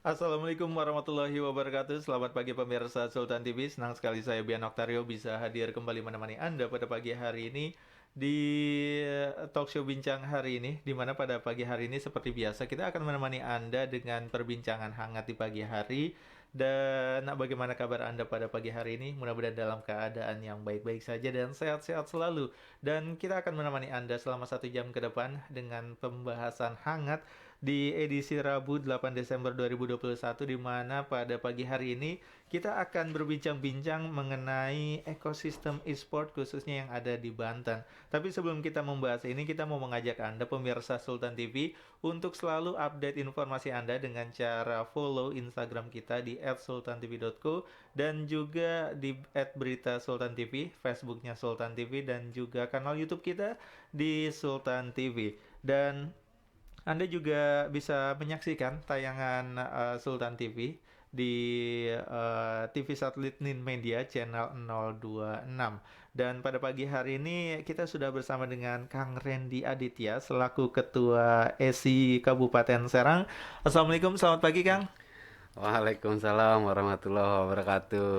Assalamualaikum warahmatullahi wabarakatuh. Selamat pagi pemirsa Sultan TV. Senang sekali saya Bian Oktario bisa hadir kembali menemani Anda pada pagi hari ini di talkshow bincang hari ini, di mana pada pagi hari ini seperti biasa kita akan menemani Anda dengan perbincangan hangat di pagi hari. Dan bagaimana kabar Anda pada pagi hari ini? Mudah-mudahan dalam keadaan yang baik-baik saja dan sehat-sehat selalu. Dan kita akan menemani Anda selama 1 jam ke depan dengan pembahasan hangat di edisi Rabu 8 Desember 2021, di mana pada pagi hari ini kita akan berbincang-bincang mengenai ekosistem e-sport khususnya yang ada di Banten. Tapi sebelum kita membahas ini, kita mau mengajak Anda pemirsa Sultan TV untuk selalu update informasi Anda dengan cara follow Instagram kita di @sultantv.co dan juga di @beritasultantv, Facebooknya Sultan TV, dan juga kanal YouTube kita di Sultan TV. Dan Anda juga bisa menyaksikan tayangan Sultan TV di TV satelit Nin Media channel 026. Dan pada pagi hari ini kita sudah bersama dengan Kang Randy Aditya selaku Ketua ESI Kabupaten Serang. Assalamualaikum, selamat pagi Kang. Waalaikumsalam warahmatullahi wabarakatuh.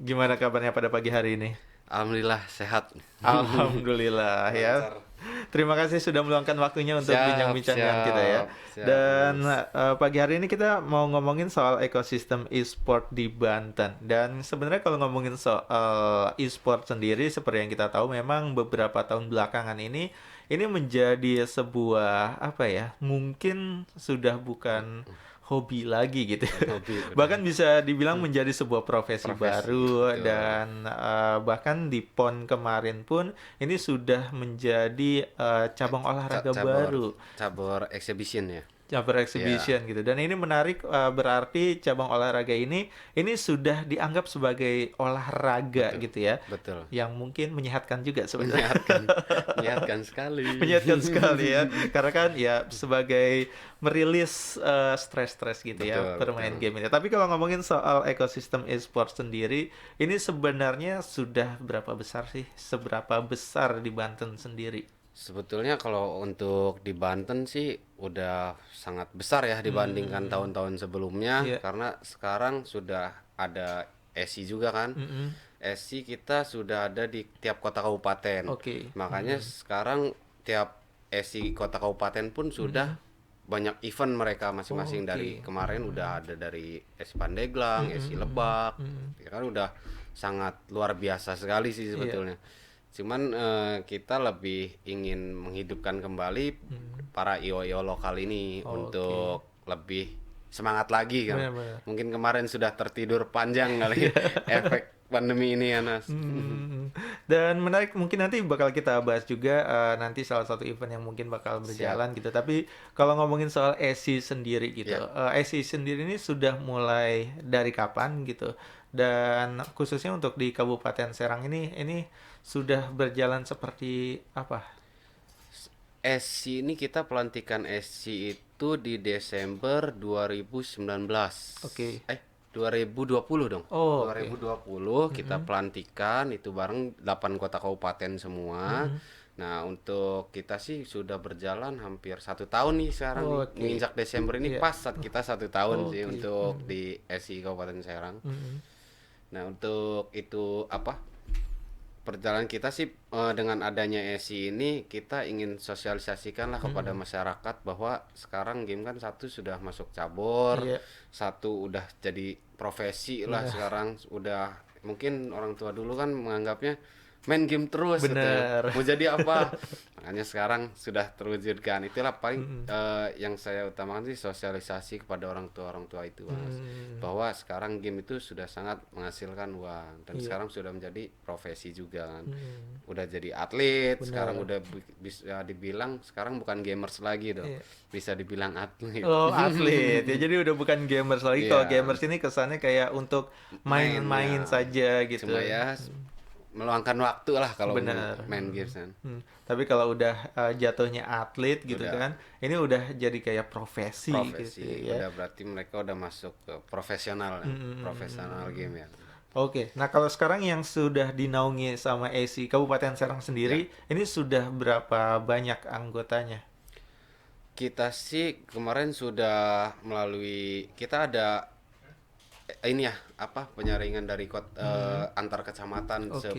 Gimana kabarnya pada pagi hari ini? Alhamdulillah sehat. Alhamdulillah ya. Lancar. Terima kasih sudah meluangkan waktunya untuk Siap, bincang-bincang dengan kita ya. siap, Dan Mas. pagi hari ini kita mau ngomongin soal ekosistem e-sport di Banten. Dan sebenarnya kalau ngomongin soal e-sport sendiri, seperti yang kita tahu memang beberapa tahun belakangan ini menjadi sebuah apa ya? Mungkin sudah bukan hobi lagi gitu. Hobi udah. Bahkan bisa dibilang menjadi sebuah profesi baru, betul. dan bahkan di PON kemarin pun ini sudah menjadi cabang olahraga baru, cabur exhibition ya. cabang exhibition gitu. Dan ini menarik, berarti cabang olahraga ini sudah dianggap sebagai olahraga Betul. gitu ya. Betul. Yang mungkin menyehatkan juga sebenarnya. Menyehatkan sekali. Menyehatkan sekali ya, karena kan ya sebagai merilis stres-stres gitu ya, Betul, bermain betul. game ini. Tapi kalau ngomongin soal ekosistem e-sport sendiri, ini sebenarnya sudah berapa besar sih? Seberapa besar di Banten sendiri? Sebetulnya kalau untuk di Banten sih udah sangat besar ya dibandingkan tahun-tahun sebelumnya, Iya. karena sekarang sudah ada ESI juga kan. Mm-mm. ESI kita sudah ada di tiap kota kabupaten. Oke. Makanya sekarang tiap ESI kota kabupaten pun sudah banyak event mereka masing-masing. Oke. Dari kemarin udah ada dari ESI Pandeglang, ESI Lebak. Ya kan udah sangat luar biasa sekali sih Iya. sebetulnya. Cuman kita lebih ingin menghidupkan kembali para IO-IO lokal ini untuk lebih semangat lagi kan. Benar-benar. Mungkin kemarin sudah tertidur panjang kali efek pandemi ini ya Nas. Dan menarik, mungkin nanti bakal kita bahas juga nanti salah satu event yang mungkin bakal berjalan gitu. Tapi kalau ngomongin soal ESI sendiri gitu, ESI sendiri ini sudah mulai dari kapan gitu? Dan khususnya untuk di Kabupaten Serang ini sudah berjalan seperti apa? SC ini kita pelantikan SC itu di Desember 2019. Oke. 2020 dong. Oh, oke. 2020 kita pelantikan itu bareng 8 kota kabupaten semua. Nah, untuk kita sih sudah berjalan hampir 1 tahun nih sekarang nih. Oke. Menginjak Desember ini Iya. pas saat kita 1 tahun sih Oke. untuk di SC Kabupaten Serang. Nah, untuk itu perjalanan kita sih dengan adanya ESI ini kita ingin sosialisasikan lah kepada masyarakat bahwa sekarang game kan satu sudah masuk cabur, Iya. satu udah jadi profesi lah sekarang. Udah mungkin orang tua dulu kan menganggapnya main game terus gitu. Benar. Mau jadi apa, makanya sekarang sudah terwujudkan. Itulah paling yang saya utamakan sih, sosialisasi kepada orang tua itu Mas. Bahwa sekarang game itu sudah sangat menghasilkan uang dan sekarang sudah menjadi profesi juga kan. Udah jadi atlet. Sekarang udah bisa dibilang sekarang bukan gamers lagi dong. Iya. Bisa dibilang atlet. Oh, atlet ya. Jadi udah bukan gamers lagi. Kalau Iya. gamers ini kesannya kayak untuk main-main ya. saja gitu. Cuma ya meluangkan waktu lah kalau Benar. main games kan. Tapi kalau udah jatuhnya atlet gitu Udah. kan, ini udah jadi kayak profesi Profesi gitu ya. udah berarti mereka udah masuk ke profesional ya. Profesional game ya. Oke, nah kalau sekarang yang sudah dinaungi sama ESI Kabupaten Serang sendiri, ini sudah berapa banyak anggotanya? Kita sih kemarin sudah melalui, kita ada ini ya apa penyaringan dari antar kecamatan Oke.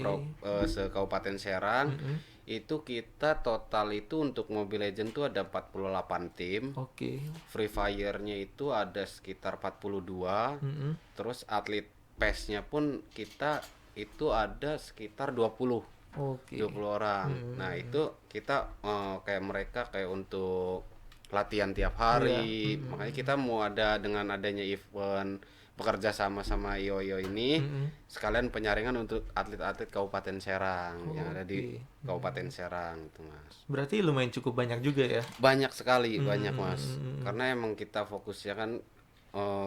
se-Kabupaten Serang. Mm-mm. Itu kita total itu untuk Mobile Legend tuh ada 48 tim. Oke. Free Fire-nya itu ada sekitar 42. Mm-mm. Terus atlet PES-nya pun kita itu ada sekitar 20 Oke. 20 orang. Nah, itu kita kayak mereka kayak untuk latihan tiap hari. Makanya kita mau ada dengan adanya event bekerja sama sama IOIO ini sekalian penyaringan untuk atlet-atlet Kabupaten Serang yang ada di Kabupaten Serang itu, Mas. Berarti lumayan cukup banyak juga ya. Banyak sekali, banyak, Mas. Karena emang kita fokusnya kan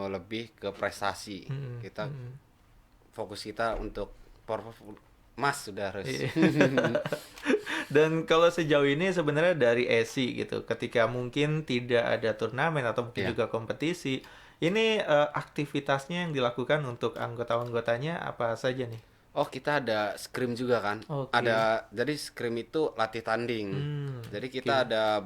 lebih ke prestasi. Kita fokus kita untuk Mas sudah harus. Dan kalau sejauh ini sebenarnya dari ESI gitu, ketika mungkin tidak ada turnamen atau mungkin Iya. juga kompetisi, ini aktivitasnya yang dilakukan untuk anggota-anggotanya apa saja nih? Oh, kita ada scrim juga kan. Oke. Jadi scrim itu latih tanding. Jadi kita ada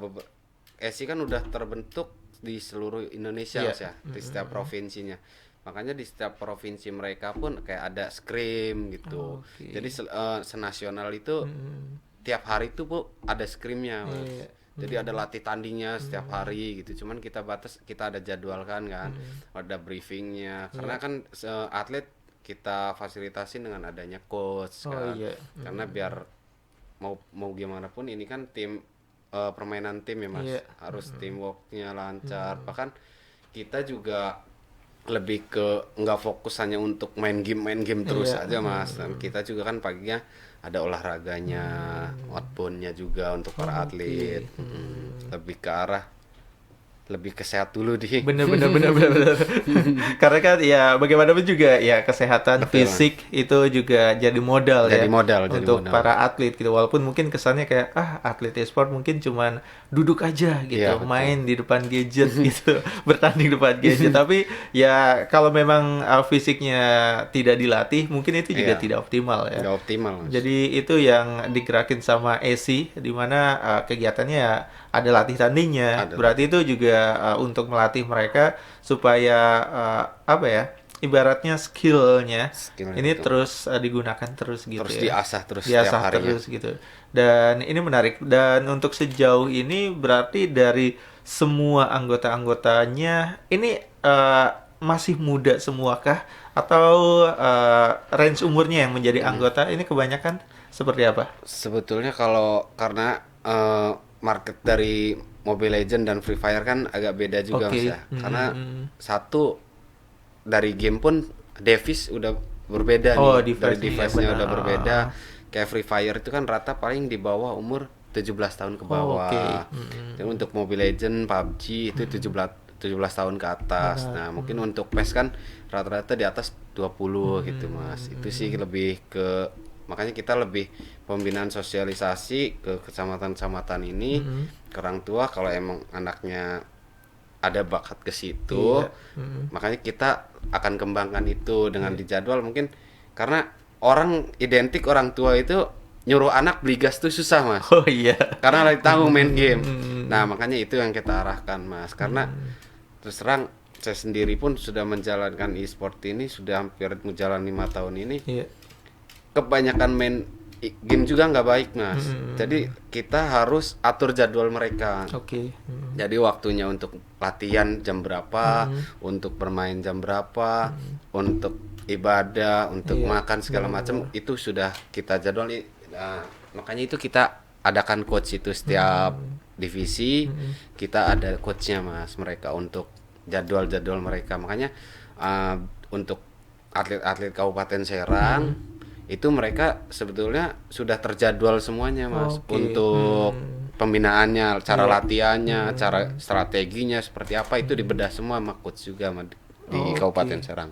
ESI kan udah terbentuk di seluruh Indonesia, Iya. Mas, ya, di setiap provinsinya. Makanya di setiap provinsi mereka pun kayak ada scrim gitu. Oke. Jadi senasional itu tiap hari itu Bu ada scrimnya, Mas. Iya. Jadi ada latih tandingnya setiap hari gitu. Cuman kita ada jadwalkan kan. Ada briefingnya. Karena kan atlet kita fasilitasin dengan adanya coach kan. Iya. Karena biar mau gimana pun ini kan tim permainan tim ya, Mas. Iya. Harus teamworknya lancar. Bahkan kita juga lebih ke nggak fokus hanya untuk main game terus Iya. aja, Mas. Dan kita juga kan paginya ada olahraganya, outboundnya juga untuk para atlet. Lebih ke arah lebih ke sehat dulu di. Bener. Karena kan ya bagaimanapun juga ya kesehatan fisik itu juga jadi modal Jadi ya modal, jadi untuk modal. para atlet gitu. Walaupun mungkin kesannya kayak atlet e-sport mungkin cuman duduk aja gitu, Iya, betul. main di depan gadget gitu, bertanding depan gadget. Tapi ya kalau memang fisiknya tidak dilatih, mungkin itu juga Iya. tidak optimal ya. Nggak optimal, Mas. Jadi itu yang digerakin sama ESI, di mana kegiatannya ya ada latih tandingnya. Ada. Berarti itu juga untuk melatih mereka supaya apa ya? Ibaratnya skillnya Skillnya ini itu terus digunakan terus gitu terus ya. diasah terus Diasah setiap harinya. terus gitu. Dan ini menarik. Dan untuk sejauh ini berarti dari semua anggota-anggotanya ini masih muda semua kah? Atau range umurnya yang menjadi anggota ini kebanyakan seperti apa? Sebetulnya kalau karena market dari Mobile Legend dan Free Fire kan agak beda juga, Oke. Mas ya. Karena satu dari game pun device udah berbeda Oh, nih. Dari device-nya, device-nya benar. udah berbeda. Kayak Free Fire itu kan rata paling di bawah umur 17 tahun ke bawah. Oke. Dan untuk Mobile Legend, PUBG itu 17 tahun ke atas. Nah, mungkin untuk PES kan rata-rata di atas 20 gitu, Mas. Itu sih lebih ke, makanya kita lebih pembinaan sosialisasi ke kecamatan-kecamatan ini, ke orang tua kalau emang anaknya ada bakat ke situ. Iya. Makanya kita akan kembangkan itu dengan dijadwal mungkin, karena orang identik orang tua itu nyuruh anak beli gas tuh susah, Mas. Oh iya. Karena lagi tanggung main game. Nah, makanya itu yang kita arahkan, Mas. Karena terus terang saya sendiri pun sudah menjalankan e-sport ini sudah hampir menjalani 5 tahun ini. Iya. Kebanyakan main game juga nggak baik, Mas. Jadi kita harus atur jadwal mereka. Oke. Jadi waktunya untuk latihan jam berapa, untuk bermain jam berapa, untuk ibadah, untuk Iya, makan segala macam itu sudah kita jadwal. Nah, makanya itu kita adakan coach itu setiap divisi. Kita ada coachnya, Mas, mereka untuk jadwal-jadwal mereka. Makanya untuk atlet-atlet Kabupaten Serang itu mereka sebetulnya sudah terjadwal semuanya, Mas. Oke. Untuk pembinaannya, cara latihannya, cara strateginya seperti apa itu dibedah semua sama coach juga di Oke. Kabupaten Serang.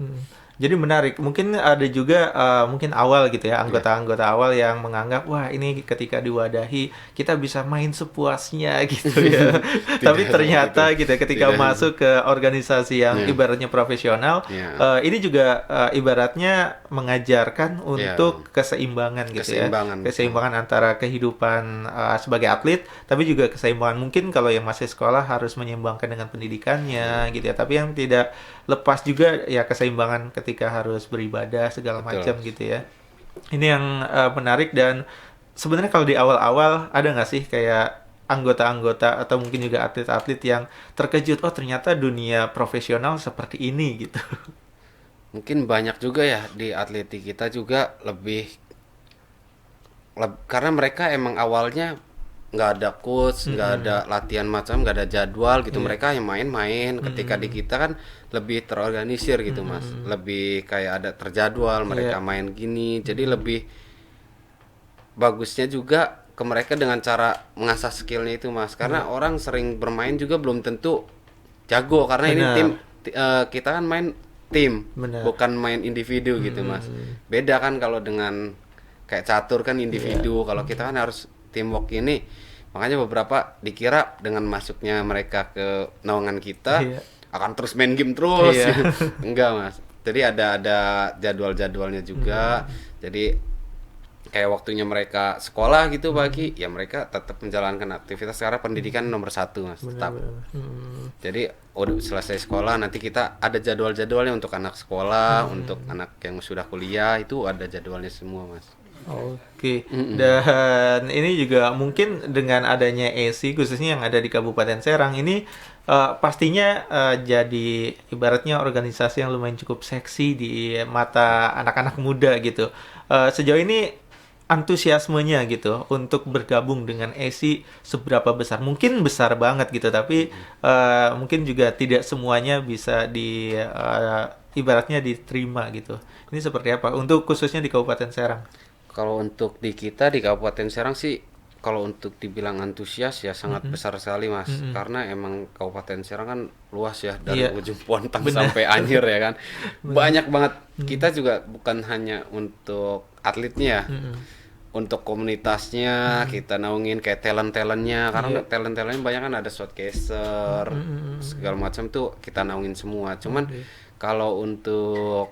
Jadi menarik. Mungkin ada juga mungkin awal gitu ya, anggota-anggota awal yang menganggap wah ini ketika diwadahi kita bisa main sepuasnya gitu ya. Tapi Tidak ternyata seperti gitu ya, itu. ketika Tidak. masuk ke organisasi yang Ya, ibaratnya profesional, ya, ini juga ibaratnya mengajarkan ya. untuk keseimbangan gitu ya. Keseimbangan, betul. Keseimbangan antara kehidupan sebagai atlet, tapi juga keseimbangan mungkin kalau yang masih sekolah harus menyeimbangkan dengan pendidikannya gitu ya. Tapi yang tidak lepas juga ya keseimbangan ketika harus beribadah segala Betul. macam gitu ya. Ini yang menarik. Dan sebenarnya kalau di awal-awal ada nggak sih kayak anggota-anggota atau mungkin juga atlet-atlet yang terkejut, oh ternyata dunia profesional seperti ini gitu. Mungkin banyak juga ya di atletik kita juga karena mereka emang awalnya nggak ada coach, nggak ada latihan macam, nggak ada jadwal gitu. Iya. Mereka yang main-main. Ketika di kita kan lebih terorganisir gitu mas, lebih kayak ada terjadwal. Mereka Iya. main gini, jadi lebih bagusnya juga ke mereka dengan cara mengasah skillnya itu mas. Karena orang sering bermain juga belum tentu jago karena ini Benar. tim kita kan main tim, Benar. bukan main individu gitu mas. Beda kan kalau dengan kayak catur kan individu, kalau kita kan harus teamwork ini. Makanya beberapa dikira dengan masuknya mereka ke naungan kita Iya. akan terus main game terus. Iya. Enggak mas, jadi ada jadwal-jadwalnya juga. Jadi kayak waktunya mereka sekolah gitu pagi, ya mereka tetap menjalankan aktivitas karena pendidikan nomor satu mas, tetap. Benar-benar. Jadi udah selesai sekolah nanti kita ada jadwal-jadwalnya untuk anak sekolah, untuk anak yang sudah kuliah itu ada jadwalnya semua mas. Oke, dan ini juga mungkin dengan adanya ESI khususnya yang ada di Kabupaten Serang ini pastinya jadi ibaratnya organisasi yang lumayan cukup seksi di mata anak-anak muda gitu. Sejauh ini antusiasmenya gitu untuk bergabung dengan ESI seberapa besar? Mungkin besar banget gitu, tapi mungkin juga tidak semuanya bisa ibaratnya diterima gitu. Ini seperti apa untuk khususnya di Kabupaten Serang? Kalau untuk di kita di Kabupaten Serang sih, kalau untuk dibilang antusias ya sangat besar sekali mas, karena emang Kabupaten Serang kan luas ya dari Iya, ujung Pontang benar. sampai Anyer ya kan, banyak banget. Kita juga bukan hanya untuk atletnya, untuk komunitasnya kita naungin kayak talentnya, karena talentnya banyak kan, ada showcaser segala macam tuh kita naungin semua. Cuman kalau untuk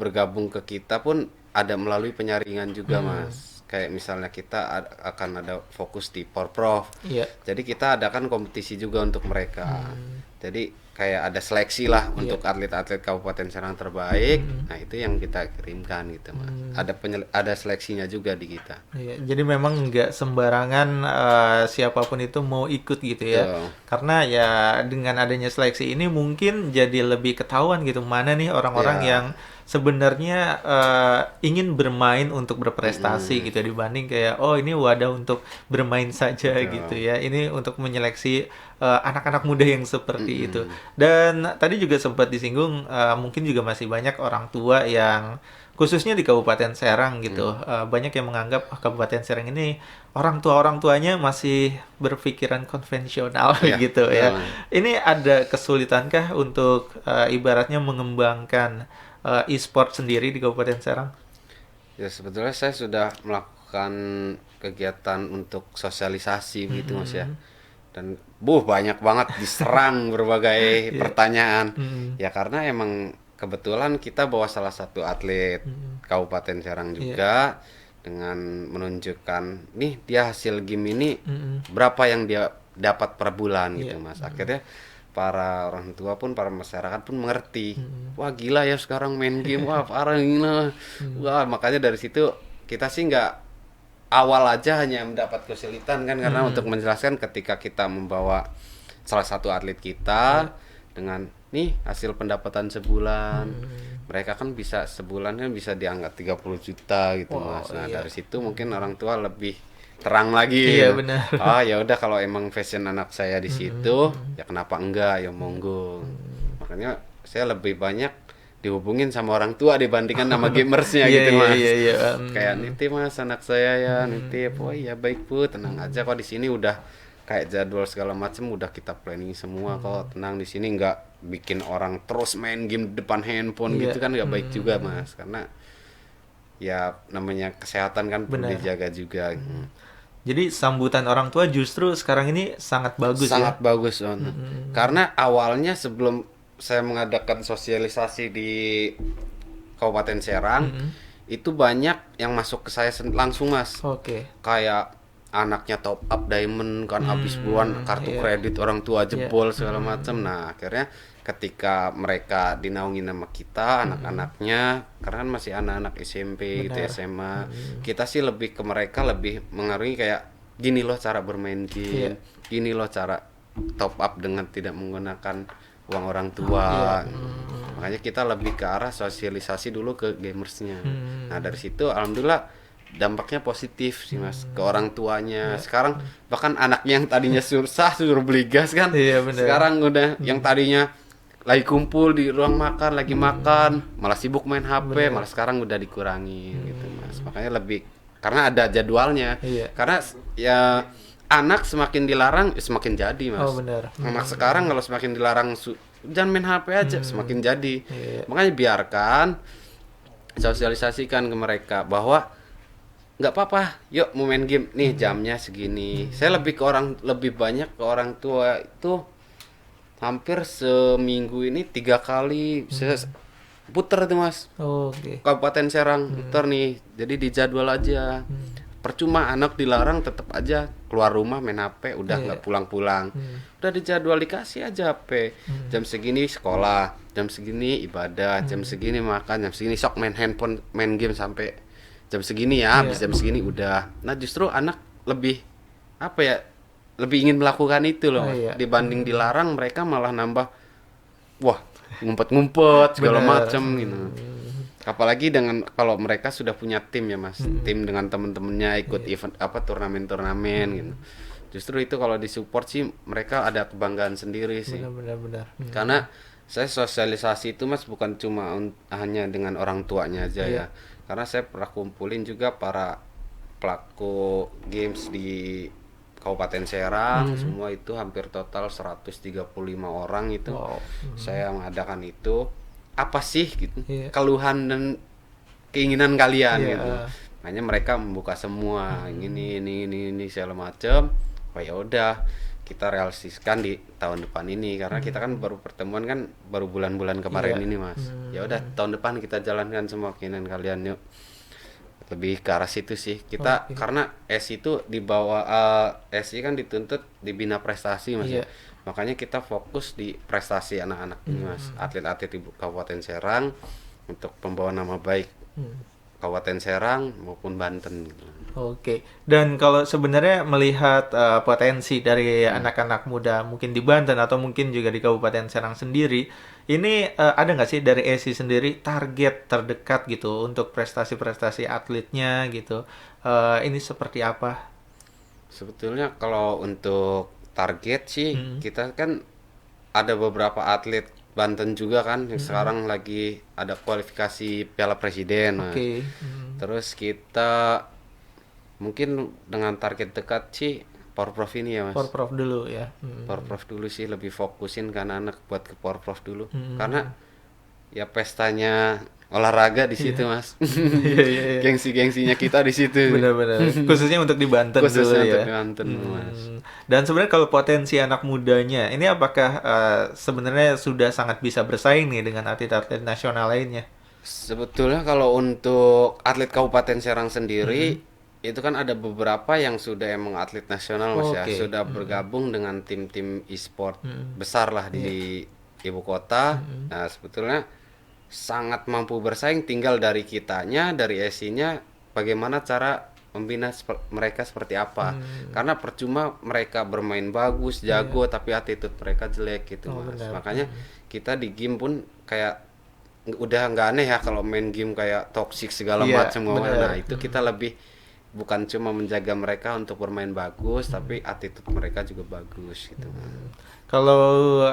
bergabung ke kita pun ada melalui penyaringan juga mas, kayak misalnya kita akan ada fokus di Porprov, Iya. jadi kita adakan kompetisi juga untuk mereka. Jadi kayak ada seleksi lah untuk atlet-atlet Kabupaten Serang terbaik. Nah itu yang kita kirimkan gitu mas, ada seleksinya juga di kita. Iya, jadi memang nggak sembarangan siapapun itu mau ikut gitu ya. Betul. Karena ya dengan adanya seleksi ini mungkin jadi lebih ketahuan gitu mana nih orang-orang Ya. yang sebenarnya ingin bermain untuk berprestasi gitu ya, dibanding kayak oh ini wadah untuk bermain saja gitu ya. Ini untuk menyeleksi anak-anak muda yang seperti itu. Dan tadi juga sempat disinggung mungkin juga masih banyak orang tua yang khususnya di Kabupaten Serang gitu, banyak yang menganggap Kabupaten Serang ini orang tuanya masih berpikiran konvensional Iya, gitu ya. betul. Ini ada kesulitankah untuk ibaratnya mengembangkan e-sport sendiri di Kabupaten Serang? Ya sebetulnya saya sudah melakukan kegiatan untuk sosialisasi gitu mas ya, dan banyak banget diserang berbagai pertanyaan. Ya karena emang kebetulan kita bawa salah satu atlet Kabupaten Serang juga, dengan menunjukkan nih dia hasil game ini berapa yang dia dapat per bulan gitu mas. Akhirnya para orang tua pun, para masyarakat pun mengerti, wah gila ya sekarang main game, wah parah gila. Wah makanya dari situ kita sih nggak awal aja hanya mendapat kesulitan kan, karena untuk menjelaskan ketika kita membawa salah satu atlet kita dengan nih hasil pendapatan sebulan, mereka kan bisa sebulan kan bisa dianggap 30 juta gitu Wow, mas. Nah iya. dari situ mungkin orang tua lebih terang lagi. Iya, gitu. benar. Ah ya udah kalau emang fashion anak saya di situ, ya kenapa enggak, ya monggo. Makanya saya lebih banyak dihubungin sama orang tua dibandingkan sama gamersnya Iya, gitu iya, mas. iya, iya. Kayak nitip mas anak saya ya, nitip. Oh iya baik bu, tenang aja kok di sini udah kayak jadwal segala macam udah kita planning semua kok, tenang di sini, nggak bikin orang terus main game depan handphone gitu kan nggak baik juga Mas, karena ya namanya kesehatan kan perlu dijaga juga. Jadi sambutan orang tua justru sekarang ini sangat bagus sangat bagus karena awalnya sebelum saya mengadakan sosialisasi di Kabupaten Serang itu banyak yang masuk ke saya langsung Mas. Kayak anaknya top up diamond kan habis buruan kartu kredit orang tua jebol segala macam. Nah akhirnya ketika mereka dinaungi nama kita anak-anaknya, karena kan masih anak-anak SMP gitu SMA, kita sih lebih ke mereka lebih mengaruhi kayak gini loh cara bermain game, gini loh cara top up dengan tidak menggunakan uang orang tua. Makanya kita lebih ke arah sosialisasi dulu ke gamersnya. Nah dari situ alhamdulillah dampaknya positif sih Mas ke orang tuanya. Sekarang bahkan anaknya yang tadinya susah suruh beli gas kan, sekarang udah yang tadinya lagi kumpul di ruang makan lagi makan malah sibuk main HP, malah sekarang udah dikurangi gitu Mas. Makanya lebih karena ada jadwalnya. Karena ya anak semakin dilarang semakin jadi Mas. Anak sekarang kalau semakin dilarang jangan main HP aja semakin jadi. Makanya biarkan sosialisasikan ke mereka bahwa nggak apa-apa, yuk mau main game nih jamnya segini. Saya lebih banyak ke orang tua itu hampir seminggu ini 3 kali saya puter tuh Mas. Kabupaten Serang puter nih, jadi dijadwal aja. Percuma anak dilarang tetap aja keluar rumah main HP, udah nggak pulang-pulang. Udah dijadwal dikasih aja HP. Jam segini sekolah, jam segini ibadah, jam segini makan, jam segini sok main handphone, main game sampai jam segini ya, habis jam segini udah. Nah justru anak lebih apa ya, lebih ingin melakukan itu loh dibanding dilarang. Mereka malah nambah wah ngumpet-ngumpet segala macem gitu. Apalagi dengan kalau mereka sudah punya tim ya Mas, tim dengan temen-temennya ikut event apa turnamen gitu. Justru itu kalau disupport sih mereka ada kebanggaan sendiri sih. Benar. Karena saya sosialisasi itu Mas bukan cuma hanya dengan orang tuanya aja ya. Karena saya pernah kumpulin juga para pelaku games di Kabupaten Serang, semua itu hampir total 135 orang itu. Saya mengadakan itu. Apa sih gitu keluhan dan keinginan kalian gitu. Makanya mereka membuka semua ini segala macam. Oh ya udah kita realisasikan di tahun depan ini karena kita kan baru pertemuan kan baru bulan-bulan kemarin ini Mas. Ya udah tahun depan kita jalankan semua keinginan kalian yuk. Lebih ke arah situ sih kita karena SI itu di bawah SI kan dituntut dibina prestasi Mas. Makanya kita fokus di prestasi anak-anak ini Mas, atlet-atlet di Kabupaten Serang untuk pembawa nama baik Kabupaten Serang maupun Banten gitu. Dan kalau sebenarnya melihat potensi dari anak-anak muda mungkin di Banten atau mungkin juga di Kabupaten Serang sendiri, ini ada nggak sih dari ESI sendiri target terdekat gitu untuk prestasi-prestasi atletnya gitu? Ini seperti apa? Sebetulnya kalau untuk target sih kita kan ada beberapa atlet Banten juga kan yang sekarang lagi ada kualifikasi Piala Presiden Mas. Terus kita mungkin dengan target dekat sih Porprov ini ya Mas. Porprov dulu ya. Porprov dulu sih lebih fokusin kan anak buat ke Porprov dulu. Karena ya pestanya olahraga di situ Mas. Gengsi-gengsinya kita di situ. Benar-benar. Khususnya untuk di Banten khususnya dulu untuk ya. di Banten Mas. Dan sebenarnya kalau potensi anak mudanya, ini apakah sebenarnya sudah sangat bisa bersaing nih dengan atlet-atlet nasional lainnya? Sebetulnya kalau untuk atlet Kabupaten Serang sendiri itu kan ada beberapa yang sudah emang atlet nasional Mas ya, sudah bergabung dengan tim-tim e-sport besar lah di ibu kota. Nah sebetulnya sangat mampu bersaing, tinggal dari kitanya, dari SI-nya bagaimana cara membina mereka seperti apa. Karena percuma mereka bermain bagus, jago tapi attitude mereka jelek gitu Mas. Makanya kita di game pun kayak udah nggak aneh ya kalau main game kayak toxic segala macam. Nah itu kita lebih bukan cuma menjaga mereka untuk bermain bagus, tapi attitude mereka juga bagus gitu. Kalau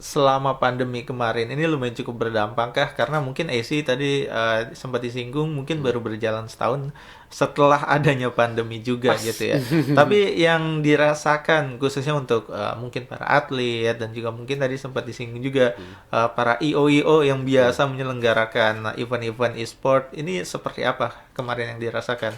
selama pandemi kemarin ini lumayan cukup berdampak kah? Karena mungkin AC tadi sempat disinggung mungkin baru berjalan setahun setelah adanya pandemi juga Pas. gitu ya. Tapi yang dirasakan khususnya untuk mungkin para atlet dan juga mungkin tadi sempat disinggung juga para IO yang biasa menyelenggarakan event-event e-sport ini seperti apa kemarin yang dirasakan?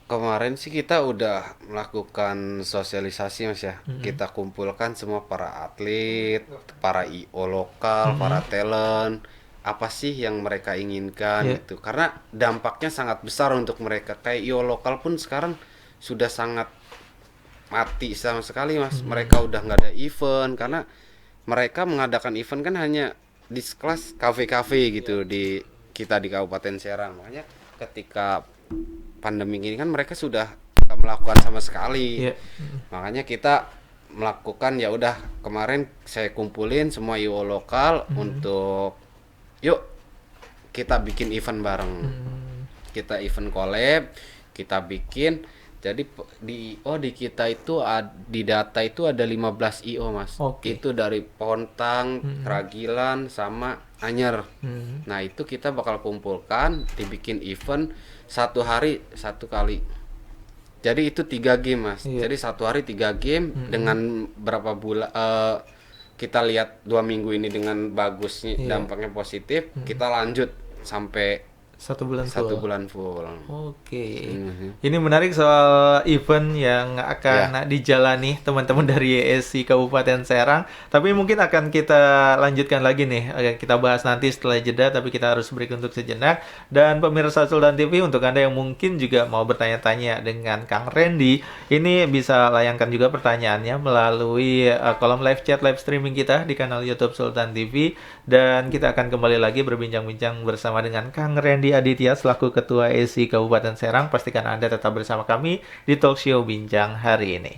Kemarin sih kita udah melakukan sosialisasi Mas ya. Kita kumpulkan semua para atlet, para IO lokal, para talent, apa sih yang mereka inginkan Ya. gitu. Karena dampaknya sangat besar untuk mereka. Kayak IO lokal pun sekarang sudah sangat mati sama sekali Mas. Mereka udah nggak ada event karena mereka mengadakan event kan hanya di kelas kafe-kafe gitu di kita di Kabupaten Serang. Makanya ketika pandemi ini kan mereka sudah nggak melakukan sama sekali. Iya. Makanya kita melakukan ya udah kemarin saya kumpulin semua IO lokal untuk yuk kita bikin event bareng. Kita event collab, kita bikin jadi di kita itu di data itu ada 15 IO Mas. Oke. Itu dari Pontang, Kragilan sama Anyer. Nah, itu kita bakal kumpulkan, dibikin event satu hari satu kali. Jadi itu 3 game Mas. Iya. Jadi satu hari 3 game dengan berapa bulan kita lihat 2 minggu ini dengan bagusnya dampaknya positif, kita lanjut sampai 1 bulan satu full. bulan full. Oke. Ini menarik soal event yang akan dijalani teman-teman dari YSC Kabupaten Serang. Tapi mungkin akan kita lanjutkan lagi nih. Akan kita bahas nanti setelah jeda, tapi kita harus break untuk sejenak. Dan pemirsa Sultan TV, untuk Anda yang mungkin juga mau bertanya-tanya dengan Kang Randy, ini bisa layangkan juga pertanyaannya melalui kolom live chat, live streaming kita di kanal YouTube Sultan TV. Dan kita akan kembali lagi berbincang-bincang bersama dengan Kang Randy Aditya selaku Ketua ESI Kabupaten Serang. Pastikan Anda tetap bersama kami di Talkshow Bincang hari ini.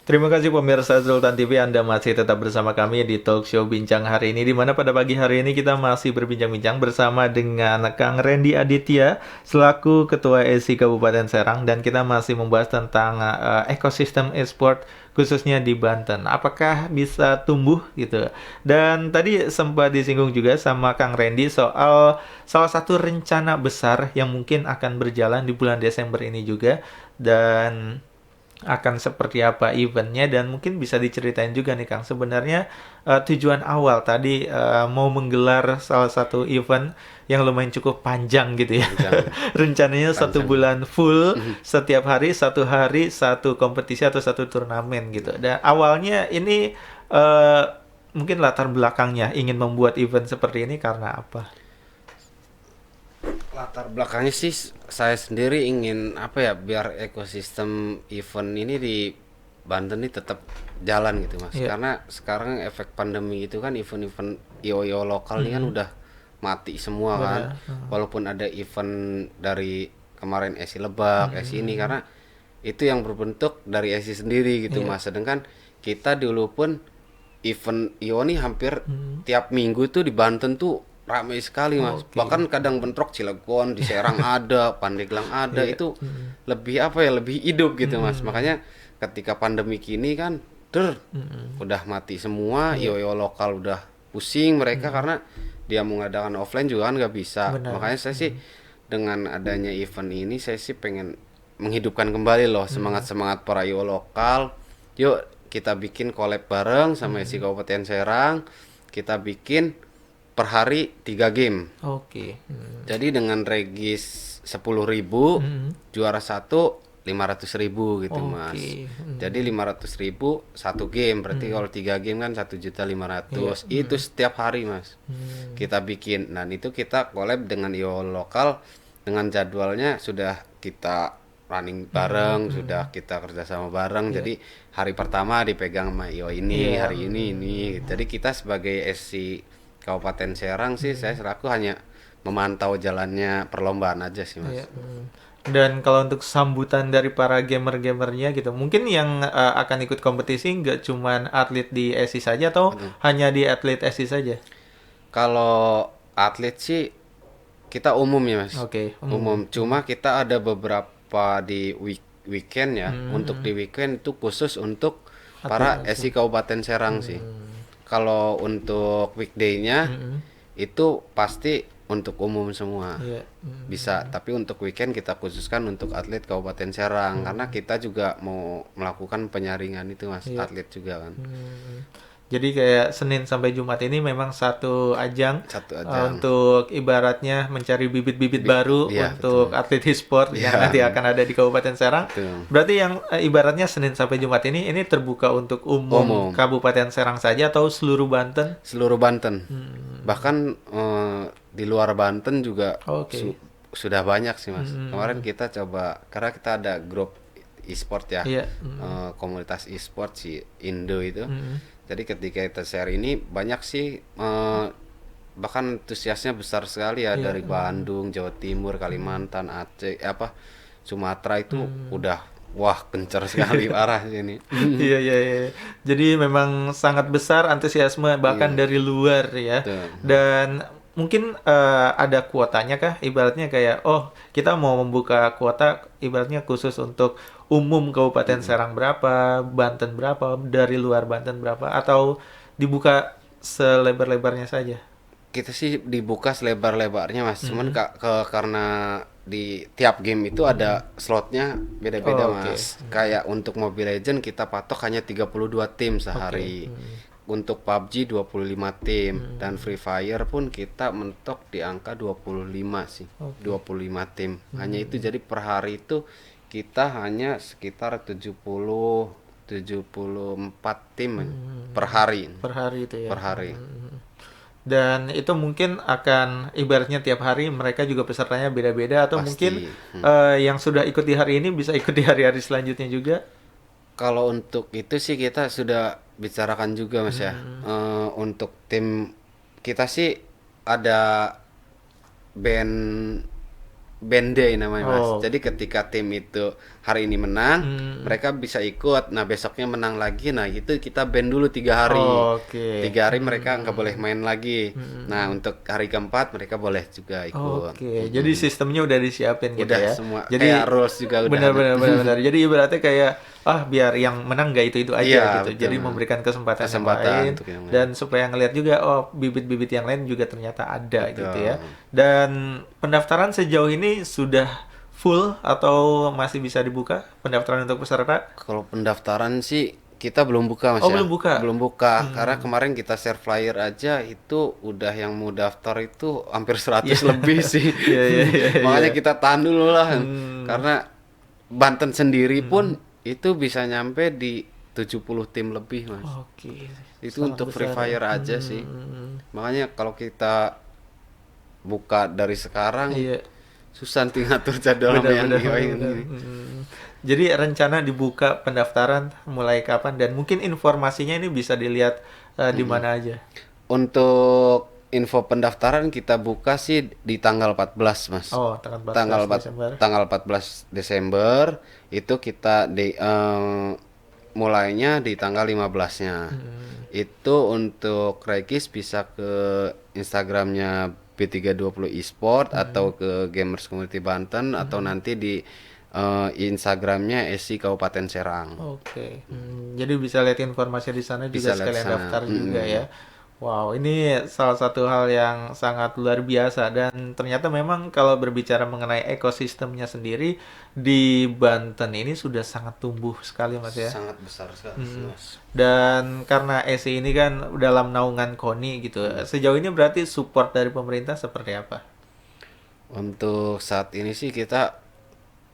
Terima kasih pemirsa Sultan TV, Anda masih tetap bersama kami di Talkshow Bincang hari ini, di mana pada pagi hari ini kita masih berbincang-bincang bersama dengan Kang Randy Aditya selaku Ketua ESI Kabupaten Serang, dan kita masih membahas tentang ekosistem e-sport khususnya di Banten. Apakah bisa tumbuh gitu? Dan tadi sempat disinggung juga sama Kang Randy soal salah satu rencana besar yang mungkin akan berjalan di bulan Desember ini juga, dan akan seperti apa eventnya, dan mungkin bisa diceritain juga nih Kang, sebenarnya tujuan awal tadi mau menggelar salah satu event yang lumayan cukup panjang gitu ya. Rencananya Panjang. 1 bulan full, setiap hari satu kompetisi atau satu turnamen gitu. Dan awalnya ini mungkin latar belakangnya ingin membuat event seperti ini karena apa? Latar belakangnya sih saya sendiri ingin apa ya, biar ekosistem event ini di Banten ini tetap jalan gitu Mas. Karena sekarang efek pandemi itu kan event-event IO lokal ini kan udah mati semua kan. Walaupun ada event dari kemarin SI Lebak, SI ini, karena itu yang berbentuk dari SI sendiri gitu Mas. Sedangkan kita dulu pun event IO nih hampir tiap minggu tuh di Banten tuh ramai sekali Mas. Bahkan kadang bentrok Cilegon, di Serang ada, Pandeglang ada, itu lebih apa ya, lebih hidup gitu Mas. Makanya ketika pandemi kini kan udah mati semua, IO lokal udah pusing mereka karena dia mengadakan offline juga kan nggak bisa. Makanya saya sih dengan adanya event ini saya sih pengen menghidupkan kembali loh semangat para IO lokal. Yuk kita bikin collab bareng sama SI Kabupaten Serang, kita bikin per hari 3 game. Jadi dengan regis 10.000, juara 1 500.000 gitu Mas. Jadi 500.000 satu game, berarti kalau 3 game kan 1.500.000. Itu setiap hari Mas. Kita bikin. Dan itu kita collab dengan IO lokal, dengan jadwalnya sudah kita running bareng, sudah kita kerjasama bareng. Jadi hari pertama dipegang sama IO ini, hari ini. Jadi kita sebagai SC Kabupaten Serang sih, saya selaku hanya memantau jalannya perlombaan aja sih Mas. Dan kalau untuk sambutan dari para gamer-gamernya gitu, mungkin yang akan ikut kompetisi nggak cuman atlet di SI saja atau hanya di atlet SI saja? Kalau atlet sih kita umum ya Mas. Umum. Cuma kita ada beberapa di weekend ya. Untuk di weekend itu khusus untuk para SI Kabupaten Serang sih. Kalau untuk weekday-nya itu pasti untuk umum semua. Bisa, tapi untuk weekend kita khususkan untuk atlet Kabupaten Serang karena kita juga mau melakukan penyaringan itu Mas, atlet juga kan. Jadi kayak Senin sampai Jumat ini memang satu ajang untuk ibaratnya mencari bibit-bibit baru untuk atlet e-sport yang nanti akan ada di Kabupaten Serang. Berarti yang ibaratnya Senin sampai Jumat ini terbuka untuk umum Kabupaten Serang saja atau seluruh Banten? Seluruh Banten. Bahkan di luar Banten juga sudah banyak sih Mas. Kemarin kita coba, karena kita ada grup e-sport ya, komunitas e-sport si Indo itu. Jadi ketika kita share ini banyak sih, bahkan antusiasnya besar sekali ya, dari Bandung, Jawa Timur, Kalimantan, Aceh, Sumatera itu udah wah gencar sekali parah sini. Iya. Jadi memang sangat besar antusiasme bahkan dari luar ya. Dan mungkin ada kuotanya kah? Ibaratnya kayak kita mau membuka kuota ibaratnya khusus untuk umum Kabupaten Serang berapa, Banten berapa, dari luar Banten berapa, atau dibuka selebar-lebarnya saja? Kita sih dibuka selebar-lebarnya Mas. Cuman karena di tiap game itu ada slotnya beda-beda Mas. Kayak untuk Mobile Legends kita patok hanya 32 tim sehari. Untuk PUBG 25 tim dan Free Fire pun kita mentok di angka 25 sih. 25 tim. Hanya itu, jadi per hari itu kita hanya sekitar 74 tim per hari. Per hari itu ya. Per hari. Dan itu mungkin akan ibaratnya tiap hari mereka juga pesertanya beda-beda, atau mungkin yang sudah ikut di hari ini bisa ikut di hari-hari selanjutnya juga. Kalau untuk itu sih kita sudah bicarakan juga Mas ya. Untuk tim kita sih ada band day namanya Mas. Jadi ketika tim itu hari ini menang, mereka bisa ikut. Nah besoknya menang lagi. Nah itu kita band dulu 3 hari. 3 hari mereka nggak boleh main lagi. Nah untuk hari keempat mereka boleh juga ikut. Jadi sistemnya udah disiapin gitu ya. Semua. Jadi kayak rules juga udah. Benar. Jadi ibaratnya kayak biar yang menang nggak itu aja gitu. Betul. Jadi memberikan kesempatan yang lain, dan supaya ngelihat juga bibit-bibit yang lain juga ternyata ada gitu ya. Dan pendaftaran sejauh ini sudah full atau masih bisa dibuka pendaftaran untuk peserta? Kalau pendaftaran sih kita belum buka Mas Oh, ya. belum buka. Belum buka karena kemarin kita share flyer aja itu udah yang mau daftar itu hampir 100 lebih sih. Iya, iya, iya, Makanya iya. kita tahan dulu lah. Karena Banten sendiri pun itu bisa nyampe di 70 tim lebih Mas. Oke. Itu Sangat untuk Free besar ya. Fire aja sih. Makanya kalau kita buka dari sekarang Iya. susah nanti ngatur jadwal sama yang Benar-benar. ini. Jadi rencana dibuka pendaftaran mulai kapan dan mungkin informasinya ini bisa dilihat di mana aja. Untuk info pendaftaran kita buka sih di tanggal 14 Mas. Oh, tanggal 14 tanggal Desember. tanggal 14 Desember itu kita mulainya di tanggal 15-nya. Itu untuk Rekis bisa ke Instagramnya B320 Esport atau ke Gamers Community Banten atau nanti di Instagramnya SI Kabupaten Serang. Oke. Jadi bisa lihat informasi di sana juga Bisa lihat sekalian sana. daftar juga ya. Wow, ini salah satu hal yang sangat luar biasa dan ternyata memang kalau berbicara mengenai ekosistemnya sendiri di Banten ini sudah sangat tumbuh sekali Mas ya. Sangat besar sekali Mas. Dan karena SI ini kan dalam naungan KONI gitu. Sejauh ini berarti support dari pemerintah seperti apa? Untuk saat ini sih kita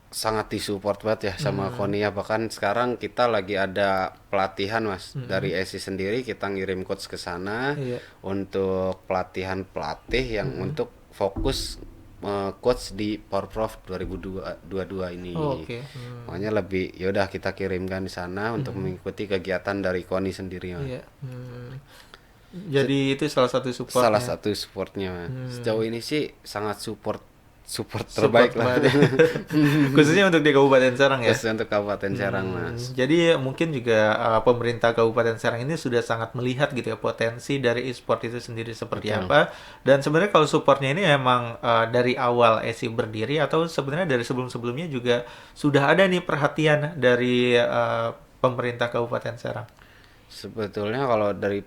sangat disupport banget ya sama Konia. Bahkan sekarang kita lagi ada pelatihan Mas dari SI sendiri, kita ngirim coach ke sana Iya. untuk pelatihan pelatih yang untuk fokus coach di Powerprof 2022 ini. Oh, oke. Makanya lebih yaudah kita kirimkan di sana untuk mengikuti kegiatan dari Koni sendiri Mas. Iya. Jadi itu salah satu supportnya. Salah satu supportnya Mas. Sejauh ini sih sangat support terbaik lah. Khususnya untuk di Kabupaten Serang ya. Khusus untuk Kabupaten Serang Mas. Jadi mungkin juga pemerintah Kabupaten Serang ini sudah sangat melihat gitu ya potensi dari e-sport itu sendiri seperti apa. Dan sebenarnya kalau supportnya ini emang dari awal SI berdiri atau sebenarnya dari sebelum-sebelumnya juga sudah ada nih perhatian dari pemerintah Kabupaten Serang. Sebetulnya kalau dari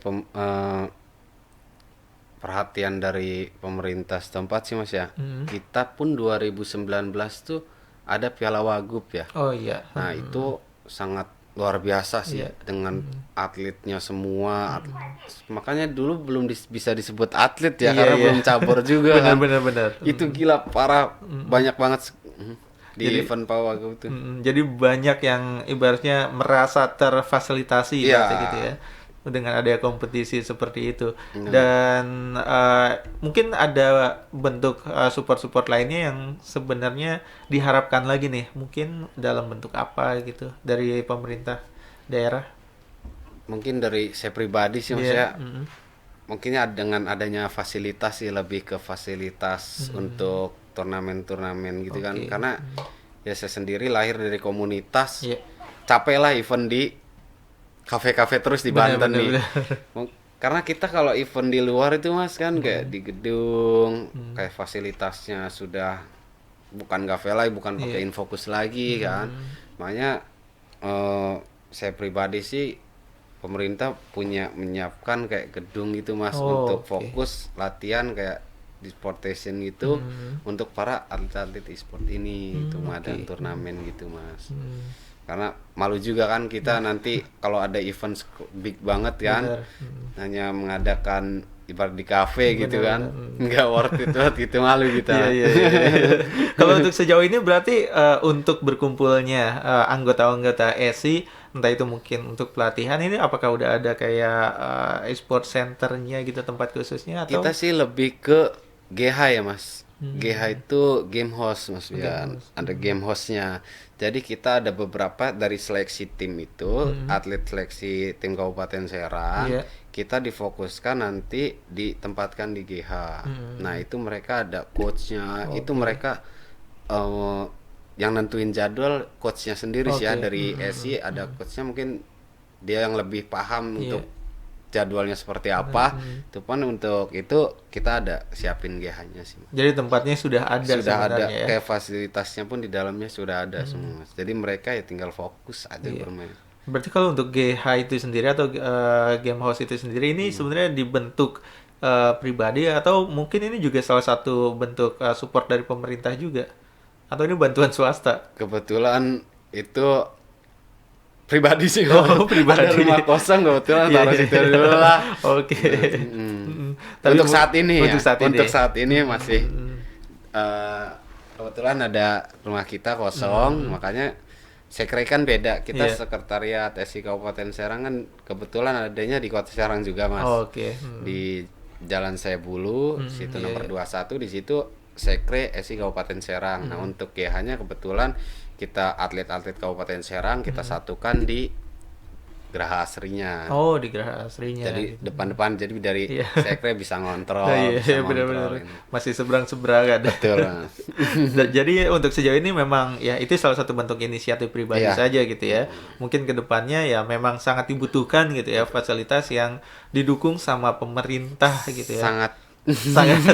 perhatian dari pemerintah setempat sih Mas ya. Kita pun 2019 tuh ada Piala Wagub ya. Oh iya. Nah, itu sangat luar biasa sih dengan atletnya semua. Makanya dulu belum bisa disebut atlet ya karena belum cabur juga kan. Benar-benar. Itu gila parah banyak banget di event Piala Wagub itu. Jadi banyak yang ibaratnya merasa terfasilitasi ibaratnya gitu ya dengan ada kompetisi seperti itu. Dan mungkin ada bentuk support-support lainnya yang sebenarnya diharapkan lagi nih, mungkin dalam bentuk apa gitu dari pemerintah daerah. Mungkin dari saya pribadi sih Mas ya. Mungkinnya dengan adanya fasilitas sih, lebih ke fasilitas untuk turnamen-turnamen gitu kan. Karena ya saya sendiri lahir dari komunitas. Capek lah event di kafe-kafe terus di Banten nih. Karena kita kalau event di luar itu Mas kan kayak di gedung, kayak fasilitasnya sudah bukan kafe lagi, bukan pakai Infocus lagi kan. Makanya saya pribadi sih pemerintah punya menyiapkan kayak gedung gitu Mas untuk fokus latihan kayak di sportation gitu untuk para atlet-atlet e-sport ini itu dan turnamen gitu Mas. Karena malu juga kan kita nanti kalau ada event big banget kan hanya mengadakan ibarat di kafe gitu kan nggak worth it banget gitu, malu kita. Iya. Kalau untuk sejauh ini berarti untuk berkumpulnya anggota-anggota SI entah itu mungkin untuk pelatihan ini apakah udah ada kayak e-sport centernya gitu tempat khususnya atau kita sih lebih ke GH ya Mas. GH itu game host Mas Bian. Ada game hostnya. Jadi kita ada beberapa dari seleksi tim itu, atlet seleksi tim Kabupaten Serang, kita difokuskan nanti ditempatkan di GH. Nah itu mereka ada coachnya, itu mereka yang nentuin jadwal coachnya sendiri sih ya dari SI ada coachnya mungkin dia yang lebih paham untuk jadwalnya seperti apa. Itu pun untuk itu kita ada siapin GH-nya sih. Jadi tempatnya sudah ada ada ya. kayak fasilitasnya pun di dalamnya sudah ada semua. Jadi mereka ya tinggal fokus aja bermain. Berarti kalau untuk GH itu sendiri atau game house itu sendiri ini sebenarnya dibentuk pribadi atau mungkin ini juga salah satu bentuk support dari pemerintah juga Atau ini bantuan swasta? Kebetulan itu pribadi sih. Oh, pribadi. Ada rumah kosong kebetulan Iya, taruh iya. situ dulu lah. Oke. Tapi Untuk saat ini ya. untuk saat ini. Untuk saat ini masih kebetulan ada rumah kita kosong, makanya Sekre kan beda. Kita Iya. sekretariat SI Kabupaten Serang kan kebetulan adanya di Kota Serang juga, Mas. Oke. Di Jalan Sayabulu, situ iya, nomor 21, di situ Sekre SI Kabupaten Serang. Nah, untuk GH-nya kebetulan kita atlet-atlet Kabupaten Serang kita satukan di Geraha Asrinya. Oh, di Geraha Asrinya. Jadi gitu. depan-depan, jadi dari Iya. Sekre bisa ngontrol, Oh, iya, bisa benar-benar. ngontrol ini. Masih seberang-seberangan. Betul, Mas. Jadi untuk sejauh ini memang ya itu salah satu bentuk inisiatif pribadi Iya. saja gitu ya. Mungkin kedepannya ya memang sangat dibutuhkan gitu ya fasilitas yang didukung sama pemerintah gitu ya. Sangat Sangat.